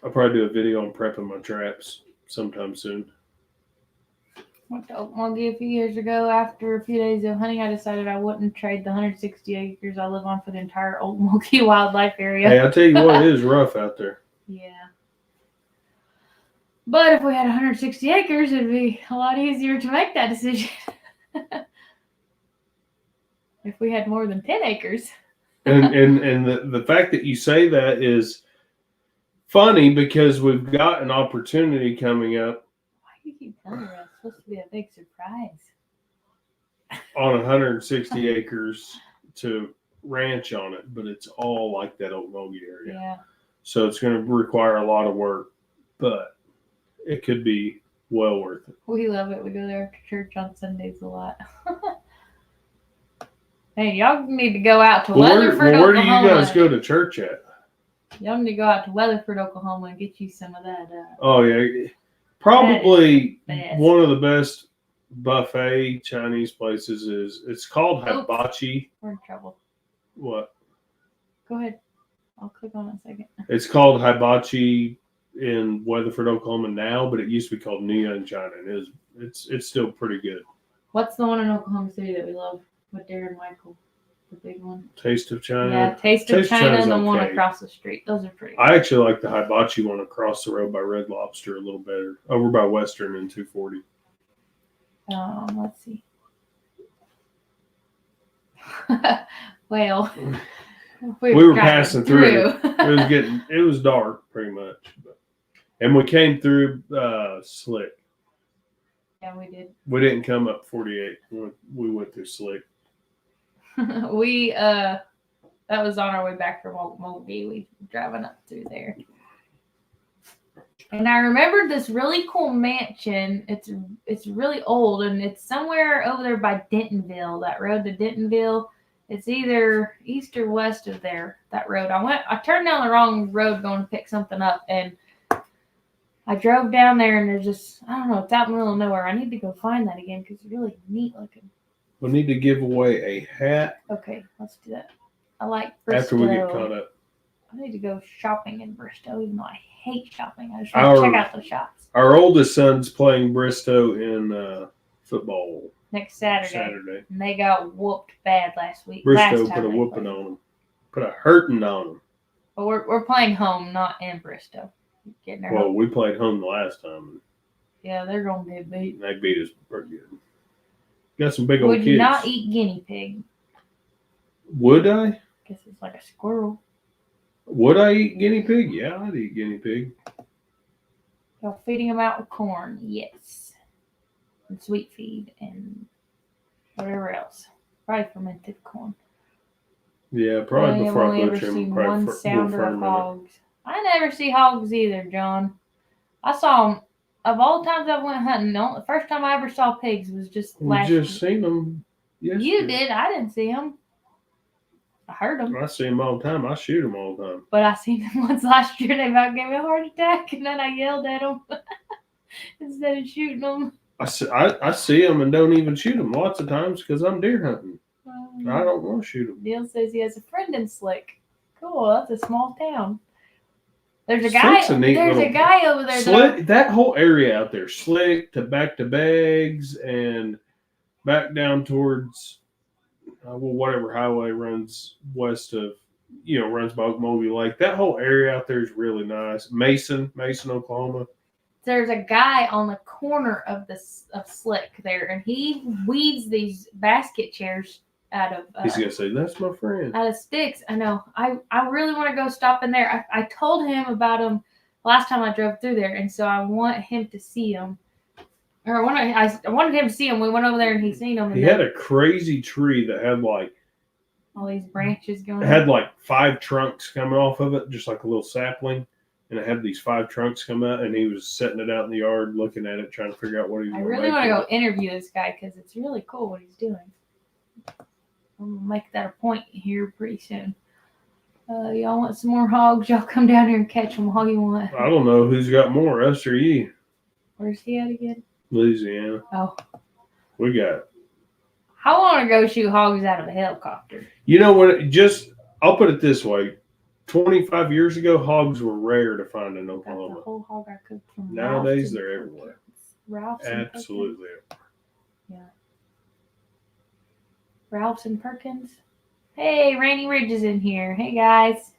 I'll probably do a video on prepping my traps sometime soon. Went to Okmulgee a few years ago. After a few days of hunting, I decided I wouldn't trade the 160 acres I live on for the entire Okmulgee wildlife area. Hey, I tell you what, it is rough out there. Yeah. But if we had 160 acres, it'd be a lot easier to make that decision. If we had more than 10 acres. and the fact that you say that is funny because we've got an opportunity coming up. Why do you keep telling me that's supposed to be a big surprise? On 160 acres to ranch on it, but it's all like that Okmulgee area. Yeah. So it's going to require a lot of work, but it could be well worth it. We love it. We go there after church on Sundays a lot. Hey, y'all need to go out to Weatherford, where do you Oklahoma. guys go to church at? Y'all need to go out to Weatherford, Oklahoma and get you some of that. Oh, yeah. Probably best. one of the best buffet Chinese places is, it's called Hibachi. We're in trouble. What? Go ahead. I'll click on it in a second. It's called Hibachi in Weatherford, Oklahoma now, but it used to be called Nia in China. And it's still pretty good. What's the one in Oklahoma City that we love with Darren Michael? The big one. Taste of China. Yeah, Taste of China China's and the one okay. across the street. Those are pretty good. I actually like the Hibachi one across the road by Red Lobster a little better. Over by Western and 240. Let's see. Well, we were passing through. It was dark pretty much. And we came through Slick. Yeah, we did. We didn't come up 48. We went through Slick. That was on our way back from Okmulgee. We were driving up through there. And I remembered this really cool mansion. It's really old, and it's somewhere over there by Dentonville. That road to Dentonville. It's either east or west of there. That road. I turned down the wrong road going to pick something up, and I drove down there, and there's just, I don't know, it's out in the middle of nowhere. I need to go find that again because it's really neat looking. We'll need to give away a hat. Okay, let's do that. I like Bristow. After we get caught up. I need to go shopping in Bristow, even though I hate shopping. I just want to check out the shops. Our oldest son's playing Bristow in football Next Saturday. And they got whooped bad last week. Bristow put a whooping on them. Put a hurting on them. But we're playing home, not in Bristow. Well, we played home the last time. Yeah, they're going to get beat. They beat us pretty good. Got some big old kids. Would you not eat guinea pig? Would I? Guess it's like a squirrel. Would I eat guinea pig? Yeah, I'd eat guinea pig. Y'all feeding them out with corn? Yes. And sweet feed and whatever else. Probably fermented corn. Yeah, probably before I ever butcher seen them. one sounder of hogs. I never see hogs either, John. I saw them. Of all the times I went hunting, the first time I ever saw pigs was just last You year. just seen them yesterday. You did. I didn't see them. I heard them. I see them all the time. I shoot them all the time. But I seen them once last year. They about gave me a heart attack, and then I yelled at them instead of shooting them. I see them and don't even shoot them lots of times because I'm deer hunting. I don't want to shoot them. Neil says he has a friend in Slick. Cool. That's a small town. There's a guy. There's a guy over there. Slick, that whole area out there, Slick to back to Bags and back down towards whatever highway runs west of, runs by Okmulgee Lake. That whole area out there is really nice. Mason, Oklahoma. there's a guy on the corner of Slick there, and he weaves these basket chairs out of. He's gonna say that's my friend. Out of sticks. I know. I really want to go stop in there. I told him about him last time I drove through there, and so I want him to see him. Or I wanted him to see him. We went over there and he seen him. He had a crazy tree that had like all these branches going. It had like 5 trunks coming off of it, just like a little sapling. And it had these 5 trunks come out, and he was setting it out in the yard, looking at it, trying to figure out what he was. I really want to go interview this guy because it's really cool what he's doing. I'm gonna make that a point here pretty soon. Y'all want some more hogs? Y'all come down here and catch them all you want. I don't know who's got more, us or you. Where's he at again? Louisiana. Oh. We got. I want to go shoot hogs out of a helicopter. You know what? I'll put it this way. 25 years ago, hogs were rare to find in Oklahoma. Got the whole hog I cooked from Nowadays, they're everywhere. Ralph's Absolutely. Yeah. Ralph's and Perkins. Hey, Rainy Ridge is in here. Hey, guys.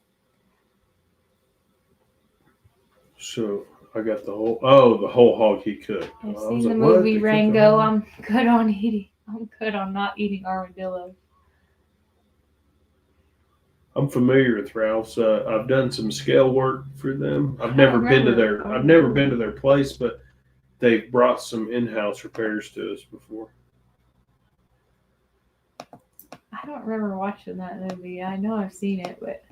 So I got the whole hog he cooked. I've seen the movie Rango. I'm good on eating. I'm good on not eating armadillo. I'm familiar with Ralph's. I've done some scale work for them. I've never been to their place, but they've brought some in-house repairs to us before. I don't remember watching that movie. I know I've seen it, but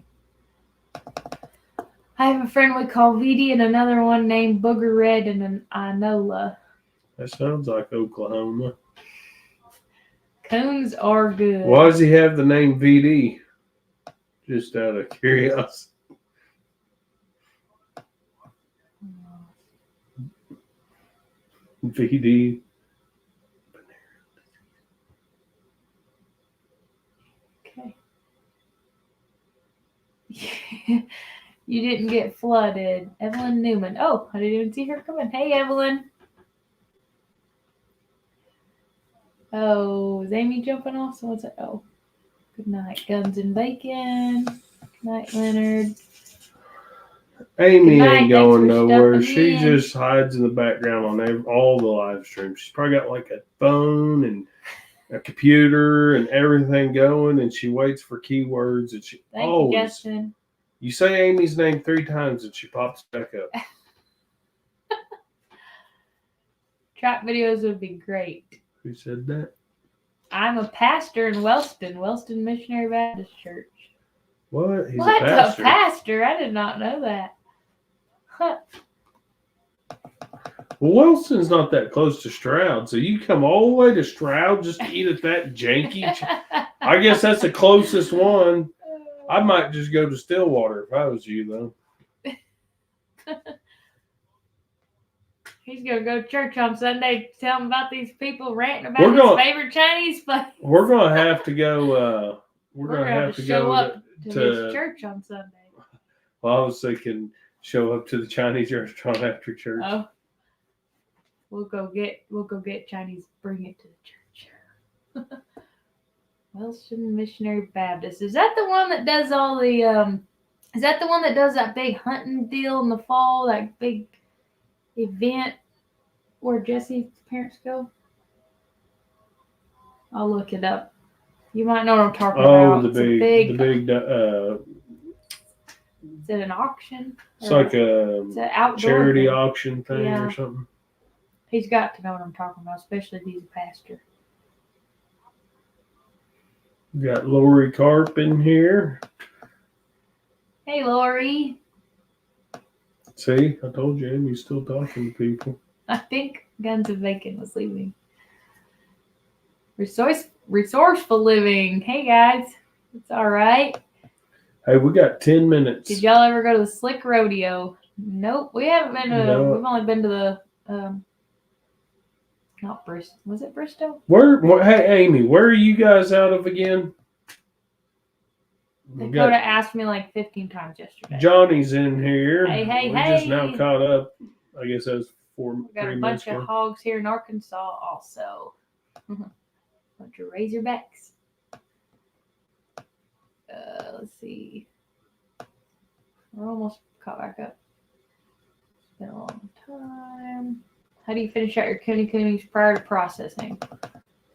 I have a friend we call VD and another one named Booger Red and an Inola. That sounds like Oklahoma. Coons are good. Why does he have the name VD? Just out of curiosity. VD. Okay. You didn't get flooded. Evelyn Newman. Oh, I didn't even see her coming. Hey, Evelyn. Oh, is Amy jumping off? So what's it? Oh, good night. Guns and Bacon. Good night, Leonard. Amy ain't going nowhere. She just hides in the background on all the live streams. She's probably got like a phone and a computer and everything going, and she waits for keywords. And she Thank you, Justin. You say Amy's name 3 times and she pops back up. Trap videos would be great. Who said that? I'm a pastor in Wellston Missionary Baptist Church. What? He's what? A pastor? A pastor? I did not know that. Huh. Well, Wellston's not that close to Stroud, so you come all the way to Stroud just to eat at that janky. I guess that's the closest one. I might just go to Stillwater if I was you, though. He's going to go to church on Sunday to tell him about these people ranting about his favorite Chinese place. We're going to have to go. We're going to have to show go up to his church on Sunday. Well, I was thinking show up to the Chinese restaurant after church. Oh. We'll go get Chinese, bring it to the church. Wellston Missionary Baptist. Is that the one that does all the is that the one that does that big hunting deal in the fall, that big event where Jesse's parents go? I'll look it up. You might know what I'm talking about. The big is it an auction? It's like a charity thing. auction thing or something. He's got to know what I'm talking about, especially if he's a pastor. We got Lori Carp in here. Hey, Lori. See, I told you, Amy's still talking to people. I think Guns and Bacon was leaving. Resourceful living. Hey, guys. It's all right. Hey, we got 10 minutes. Did y'all ever go to the Slick Rodeo? Nope. We haven't been to No. We've only been to the not Bristol. Was it Bristol? Hey, Amy, where are you guys out of again? Dakota asked me like 15 times yesterday. Johnny's in here. Hey. We're just now caught up. I guess that was We got a bunch of hogs here in Arkansas also. Bunch of Razorbacks. Let's see. We're almost caught back up. Been a long time. How do you finish out your coonies prior to processing?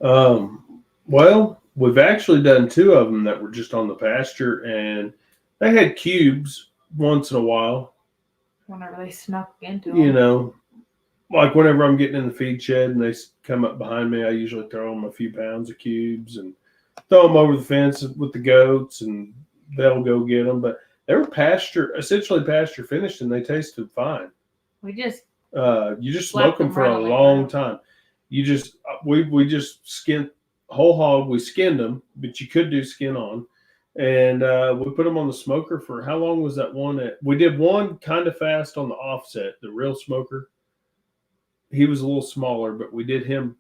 Well, we've actually done 2 of them that were just on the pasture, and they had cubes once in a while. Whenever they snuck into them. You know, like whenever I'm getting in the feed shed and they come up behind me, I usually throw them a few pounds of cubes and throw them over the fence with the goats, and they'll go get them. But they were essentially pasture finished, and they tasted fine. We just you just smoke them for right a long time. You just we just skinned whole hog. We skinned them, but you could do skin on, and we put them on the smoker for how long was that one? We did one kind of fast on the offset, the real smoker. He was a little smaller, but we did him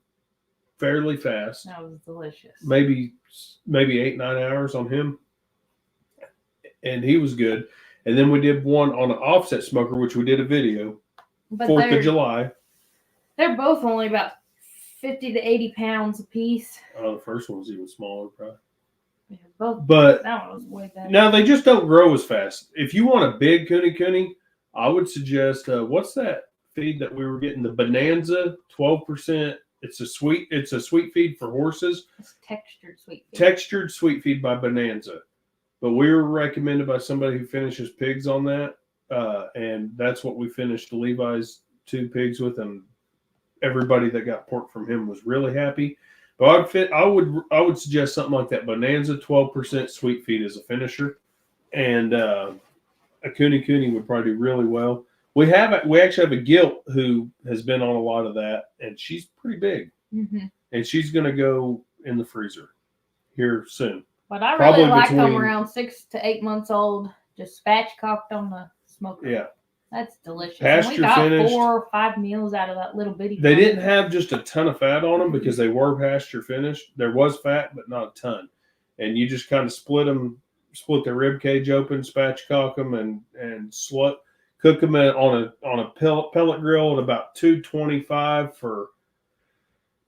fairly fast. That was delicious. Maybe 8-9 hours on him, and he was good. And then we did one on an offset smoker, which we did a video. But 4th of July. They're both only about 50 to 80 pounds a piece. Oh, the first one was even smaller, probably. Yeah, both. But that one was way better. No, they just don't grow as fast. If you want a big cooney, I would suggest what's that feed that we were getting? The Bonanza, 12%. It's a sweet feed for horses. It's textured sweet feed. Textured sweet feed by Bonanza. But we were recommended by somebody who finishes pigs on that. And that's what we finished Levi's 2 pigs with, and everybody that got pork from him was really happy. But I would suggest something like that. Bonanza 12% sweet feed as a finisher, and a cooney would probably do really well. We actually have a gilt who has been on a lot of that, and she's pretty big, and she's going to go in the freezer here soon. But I really like them around 6 to 8 months old, just spatchcocked on the smoker. Yeah. That's delicious. Pasture and we got finished. 4 or 5 meals out of that little bitty. They didn't have just a ton of fat on them because they were pasture finished. There was fat, but not a ton. And you just kind of split the rib cage open, spatchcock them, and cook them on a pellet grill at about 225 for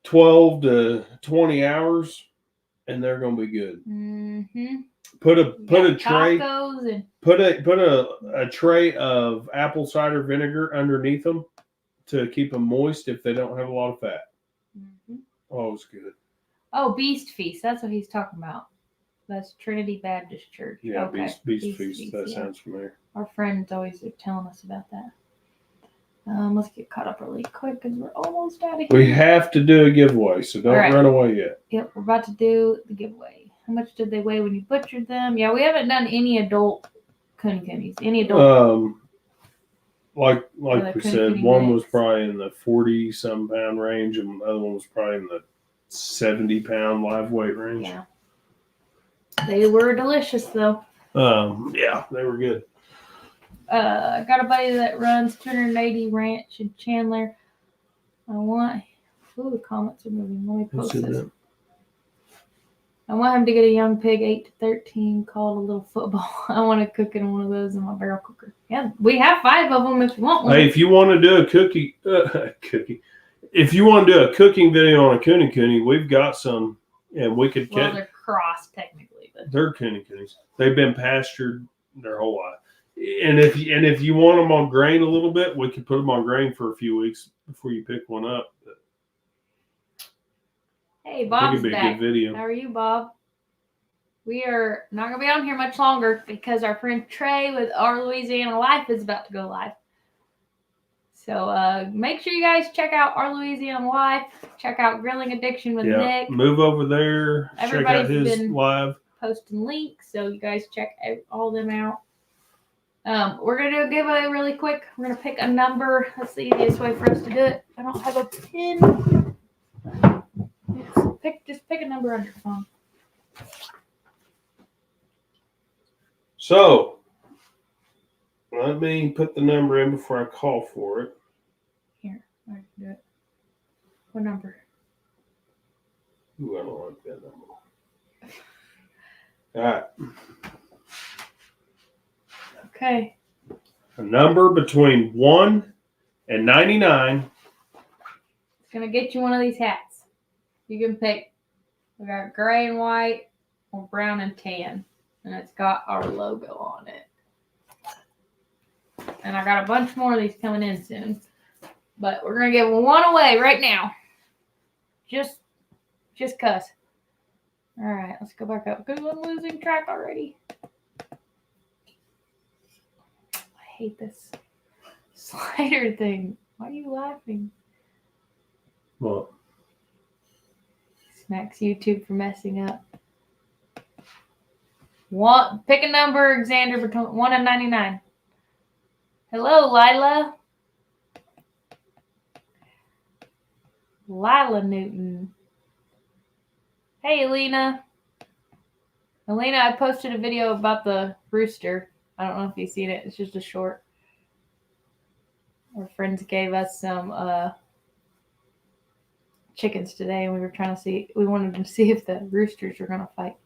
12 to 20 hours, and they're going to be good. Mm-hmm. Put a tray. And Put a tray of apple cider vinegar underneath them to keep them moist if they don't have a lot of fat. Mm-hmm. Oh, it's good. Oh, Beast Feast. That's what he's talking about. That's Trinity Baptist Church. Yeah, okay. Beast Feast. That sounds familiar. Our friends always are telling us about that. Let's get caught up really quick because we're almost out of here. We have to do a giveaway, so don't run away yet. Yep, we're about to do the giveaway. How much did they weigh when you butchered them? Yeah, we haven't done any adult coonies. Any adult. Like we said, one was probably in the 40-some pound range, and the other one was probably in the 70-pound live weight range. Yeah. They were delicious, though. Yeah, they were good. I got a buddy that runs 280 Ranch in Chandler. The comments are moving. Let me post this. I want him to get a young pig, 8 to 13, called a little football. I want to cook in one of those in my barrel cooker. Yeah, we have 5 of them if you want one. Hey, if you want to do a if you want to do a cooking video on a cooney, we've got some, and we could. Well, they're crossed technically, but they're coonies. They've been pastured their whole life. And if you want them on grain a little bit, we could put them on grain for a few weeks before you pick one up. Hey, Bob's it'd be back. A good video. How are you, Bob? We are not going to be on here much longer because our friend Trey with Our Louisiana Life is about to go live. So make sure you guys check out Our Louisiana Life. Check out Grilling Addiction with Nick. Move over there. Everybody's check out his been live. Posting links, so you guys check all of them out. We're going to do a giveaway really quick. We're going to pick a number. That's the easiest way for us to do it. I don't have a pin. Just pick a number on your phone. So, let me put the number in before I call for it. Here, I can do it. What number? Ooh, I don't like that number. All right. Okay. A number between 1 and 99. It's going to get you one of these hats. You can pick. We got gray and white or brown and tan. And it's got our logo on it. And I got a bunch more of these coming in soon. But we're going to give one away right now. Just cuss. All right, let's go back up because I'm losing track already. I hate this slider thing. Why are you laughing? What? Smacks YouTube for messing up. Pick a number, Xander, between 1 and 99. Hello, Lila. Lila Newton. Hey, Alina. Alina, I posted a video about the rooster. I don't know if you've seen it. It's just a short. Our friends gave us some chickens today, and we wanted to see if the roosters were going to fight.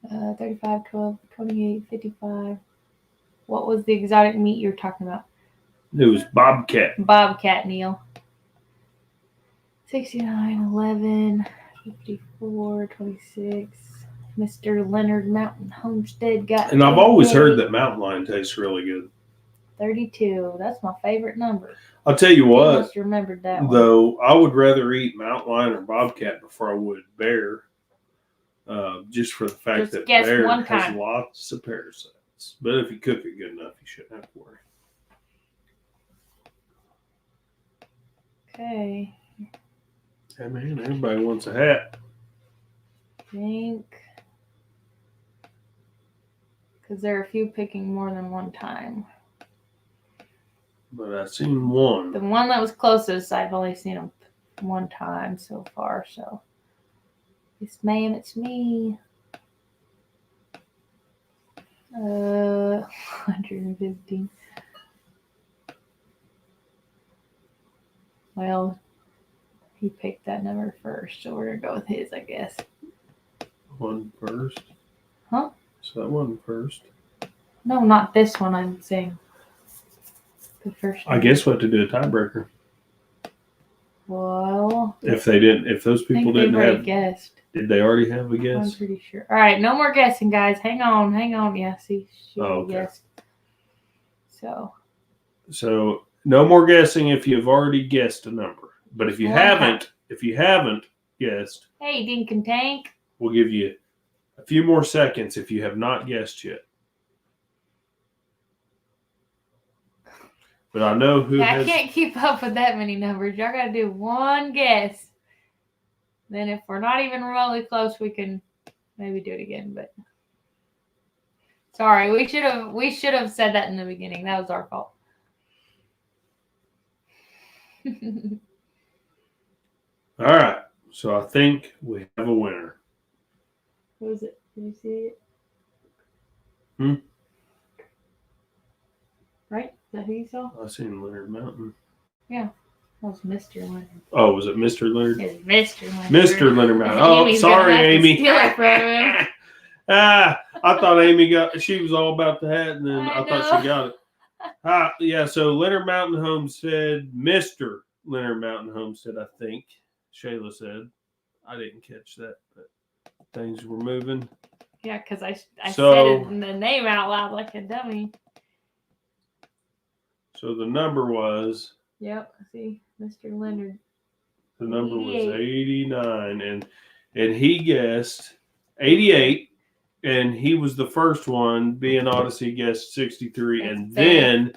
35, 12, 28, 55. What was the exotic meat you were talking about? It was bobcat. Bobcat, Neil. 69, 11, 54, 26. Mr. Leonard Mountain Homestead got. And I've always heard that mountain lion tastes really good. 32. That's my favorite number. I'll tell you what. I just remembered that one. Though I would rather eat mountain lion or bobcat before I would bear. Just for the fact that bear has lots of parasites. But if you cook it good enough, you shouldn't have to worry. Okay. Hey man, everybody wants a hat. Think. Because there are a few picking more than one time. But I've seen one. The one that was closest, I've only seen him one time so far, so. Yes, ma'am, it's me. 115. Well, he picked that number first, so we're going to go with his, I guess. One first? Huh? So that one first. No, not this one, I'm saying. The first one. I guess we'll have to do a tiebreaker. Well, if those people didn't have guessed. Did they already have a guess? I'm pretty sure. All right, no more guessing, guys. Hang on. Yeah, see, she guessed. So no more guessing if you've already guessed a number. But if you haven't guessed, hey, Dink and Tank, we'll give you a few more seconds if you have not guessed yet. But I know who I can't keep up with that many numbers. Y'all got to do one guess. Then if we're not even remotely close, we can maybe do it again. But sorry, we should have said that in the beginning. That was our fault. All right. So I think we have a winner. Who is it? Did you see it? Right? Is that who you saw? I seen Leonard Mountain. Yeah. That was Mr. Leonard. Oh, was it Mr. Leonard? It's Mr. Leonard. Mr. Leonard Mountain. Oh, sorry, Amy. Steal it from him. I thought Amy she was all about the hat, and then I thought she got it. Yeah, so Leonard Mountain Homestead, Mr. Leonard Mountain Homestead, I think Shayla said. I didn't catch that, but things were moving. Yeah, because I said the name out loud like a dummy. So the number was... Yep, see, Mr. Leonard. The number was 89, and he guessed 88, and he was the first one. Being Odyssey guessed 63, and then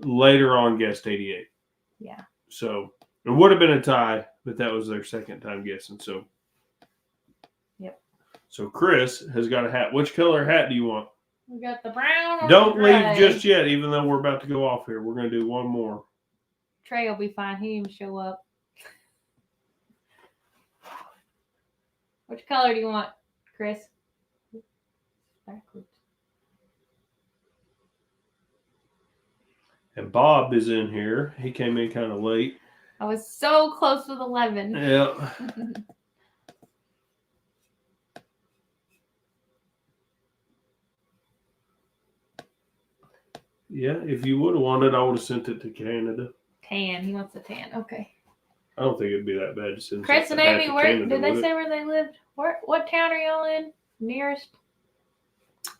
later on guessed 88. Yeah. So it would have been a tie, but that was their second time guessing. So. Yep. So Chris has got a hat. Which color hat do you want? We got the brown. Don't leave just yet, even though we're about to go off here. We're going to do one more. Trey will be fine. He didn't even show up. Which color do you want, Chris? Backwards. And Bob is in here. He came in kind of late. I was so close with 11. Yeah. Yeah, if you would have wanted, I would have sent it to Canada. Tan. He wants a tan. Okay. I don't think it'd be that bad to send Chris and Amy, where did they say where they lived? What town are y'all in? Nearest?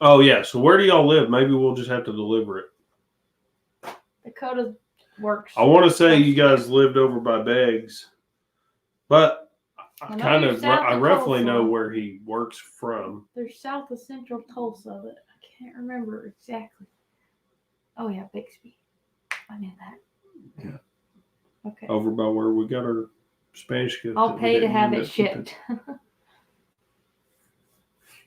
Oh, yeah. So where do y'all live? Maybe we'll just have to deliver it. Dakota works. I want to say you guys lived over by Beggs, but I roughly know where he works from. They're south of Central Tulsa, but I can't remember exactly. Oh yeah, Bixby. I knew that. Yeah. Okay. Over by where we got our Spanish gift. I'll pay to have it shipped.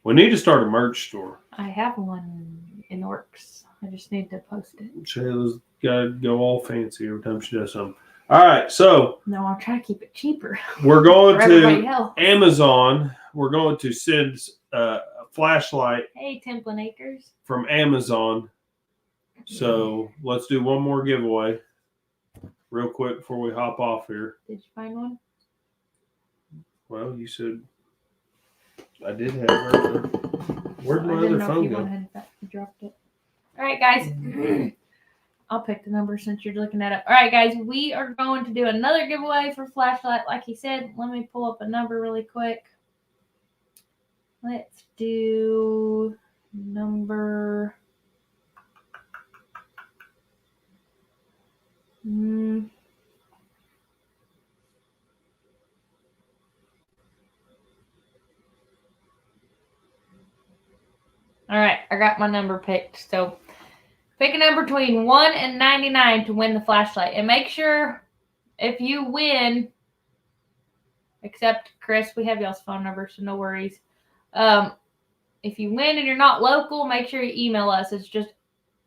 We need to start a merch store. I have one in the works. I just need to post it. Shayla's got to go all fancy every time she does something. All right, so. No, I'll try to keep it cheaper. We're going to Amazon. We're going to send a flashlight. Hey, Templin Acres. From Amazon. So let's do one more giveaway real quick before we hop off here. Did you find one? Well, you said I did have her. Where'd my other phone go? You dropped it. All right, guys. I'll pick the number since you're looking that up. All right, guys. We are going to do another giveaway for flashlight. Like he said, let me pull up a number really quick. Let's do number... All right, I got my number picked. So pick a number between 1 and 99 to win the flashlight. And make sure if you win, except Chris, we have y'all's phone number, so no worries. If you win and you're not local, make sure you email us. It's just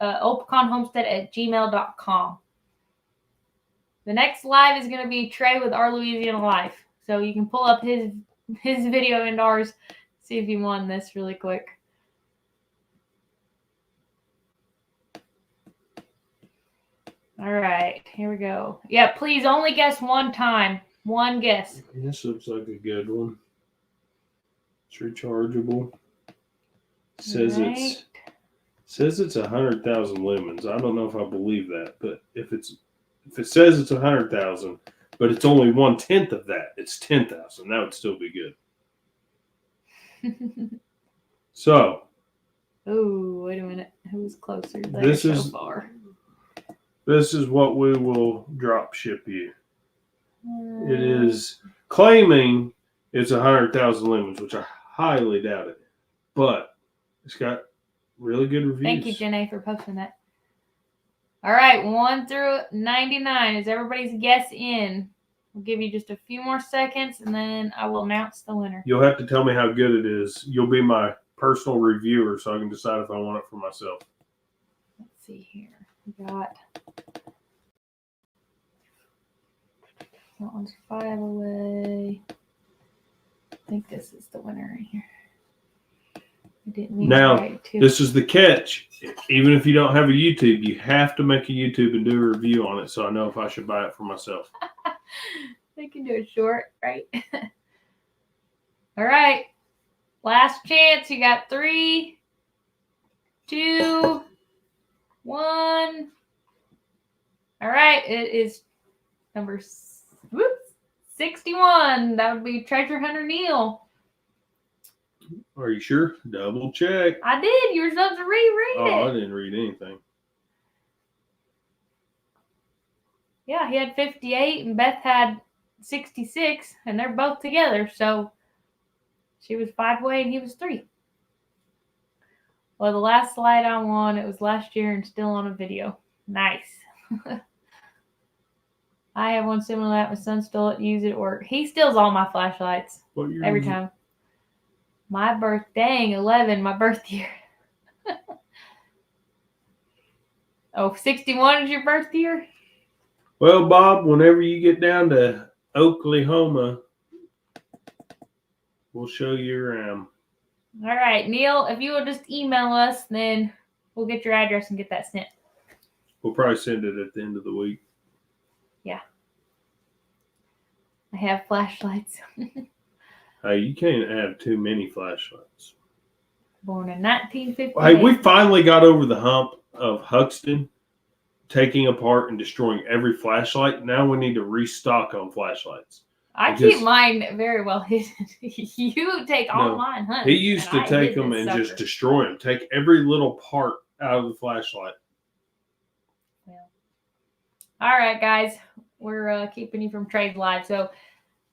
pecanhomestead@gmail.com. The next live is going to be Trey with Our Louisiana Life. So you can pull up his video and ours, see if he won this really quick. All right, here we go. Yeah, please only guess one time. One guess. This looks like a good one. It's rechargeable. Says it's 100,000 lumens. I don't know if I believe that, but if it says it's 100,000, but it's only 1/10 of that, it's 10,000. That would still be good. So. Oh, wait a minute. Who's closer? This is what we will drop ship you. It is claiming it's 100,000 lumens, which I highly doubt it, but it's got really good reviews. Thank you, Janae, for posting that. All right, 1 through 99 is everybody's guess in. We'll give you just a few more seconds, and then I will announce the winner. You'll have to tell me how good it is. You'll be my personal reviewer, so I can decide if I want it for myself. Let's see here. We got... That one's 5 away. I think this is the winner right here. I didn't mean now, this is the catch. Even if you don't have a YouTube, you have to make a YouTube and do a review on it so I know if I should buy it for myself. We can do it short, right? All right. Last chance. You got 3, 2, 1. All right. It is number 61. That would be Treasure Hunter Neil. Are you sure? Double check. I did. You're supposed to reread it. Oh, I didn't read anything. Yeah, he had 58 and Beth had 66, and they're both together. So she was 5 away and he was 3. Well, the last slide I won, it was last year and still on a video. Nice. I have one similar to that. My son stole it, used it at work. He steals all my flashlights every time. My birthday, 11, my birth year. Oh, 61 is your birth year? Well, Bob, whenever you get down to Oklahoma, we'll show you around. All right, Neil, if you will just email us, then we'll get your address and get that sent. We'll probably send it at the end of the week. Yeah. I have flashlights. Hey, you can't have too many flashlights. Born in 1958. Hey, we finally got over the hump of Huxton taking apart and destroying every flashlight. Now we need to restock on flashlights. I keep mine very well hidden. You take all mine, huh? He used to take them and just destroy them. Take every little part out of the flashlight. Well, All right, guys. We're keeping you from trades live. So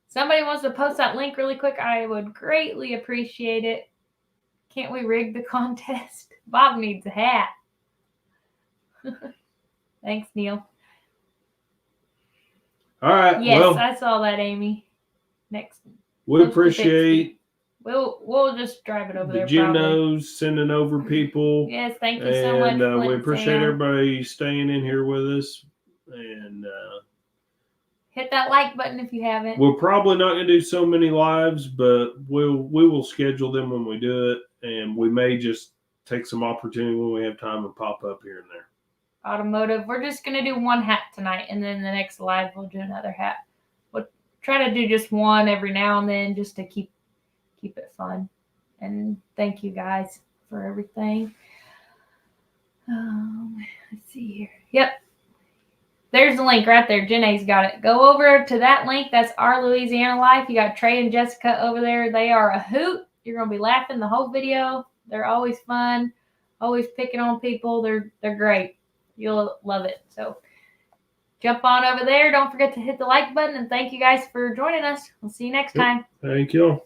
somebody wants to post that link really quick. I would greatly appreciate it. Can't we rig the contest? Bob needs a hat. Thanks, Neil. All right. Yes, Well, I saw that, Amy. Next. we Post the appreciate We'll just drive it over the there. Probably. Genos sending over people. Yes, thank you so much. And Flint we and appreciate Sam. everybody staying in here with us. And hit that like button if you haven't. we're probably not going to do so many lives, but we will schedule them when we do it. And we may just take some opportunity when we have time and pop up here and there. Automotive. We're just going to do one hat tonight, and then the next live we'll do another hat. We'll try to do just one every now and then just to keep it fun. And thank you guys for everything. Let's see here. Yep. There's the link right there. Janae's got it. Go over to that link. That's Our Louisiana Life. You got Trey and Jessica over there. They are a hoot. You're going to be laughing the whole video. They're always fun. Always picking on people. They're great. You'll love it. So jump on over there. Don't forget to hit the like button. And thank you guys for joining us. We'll see you next time. Thank you.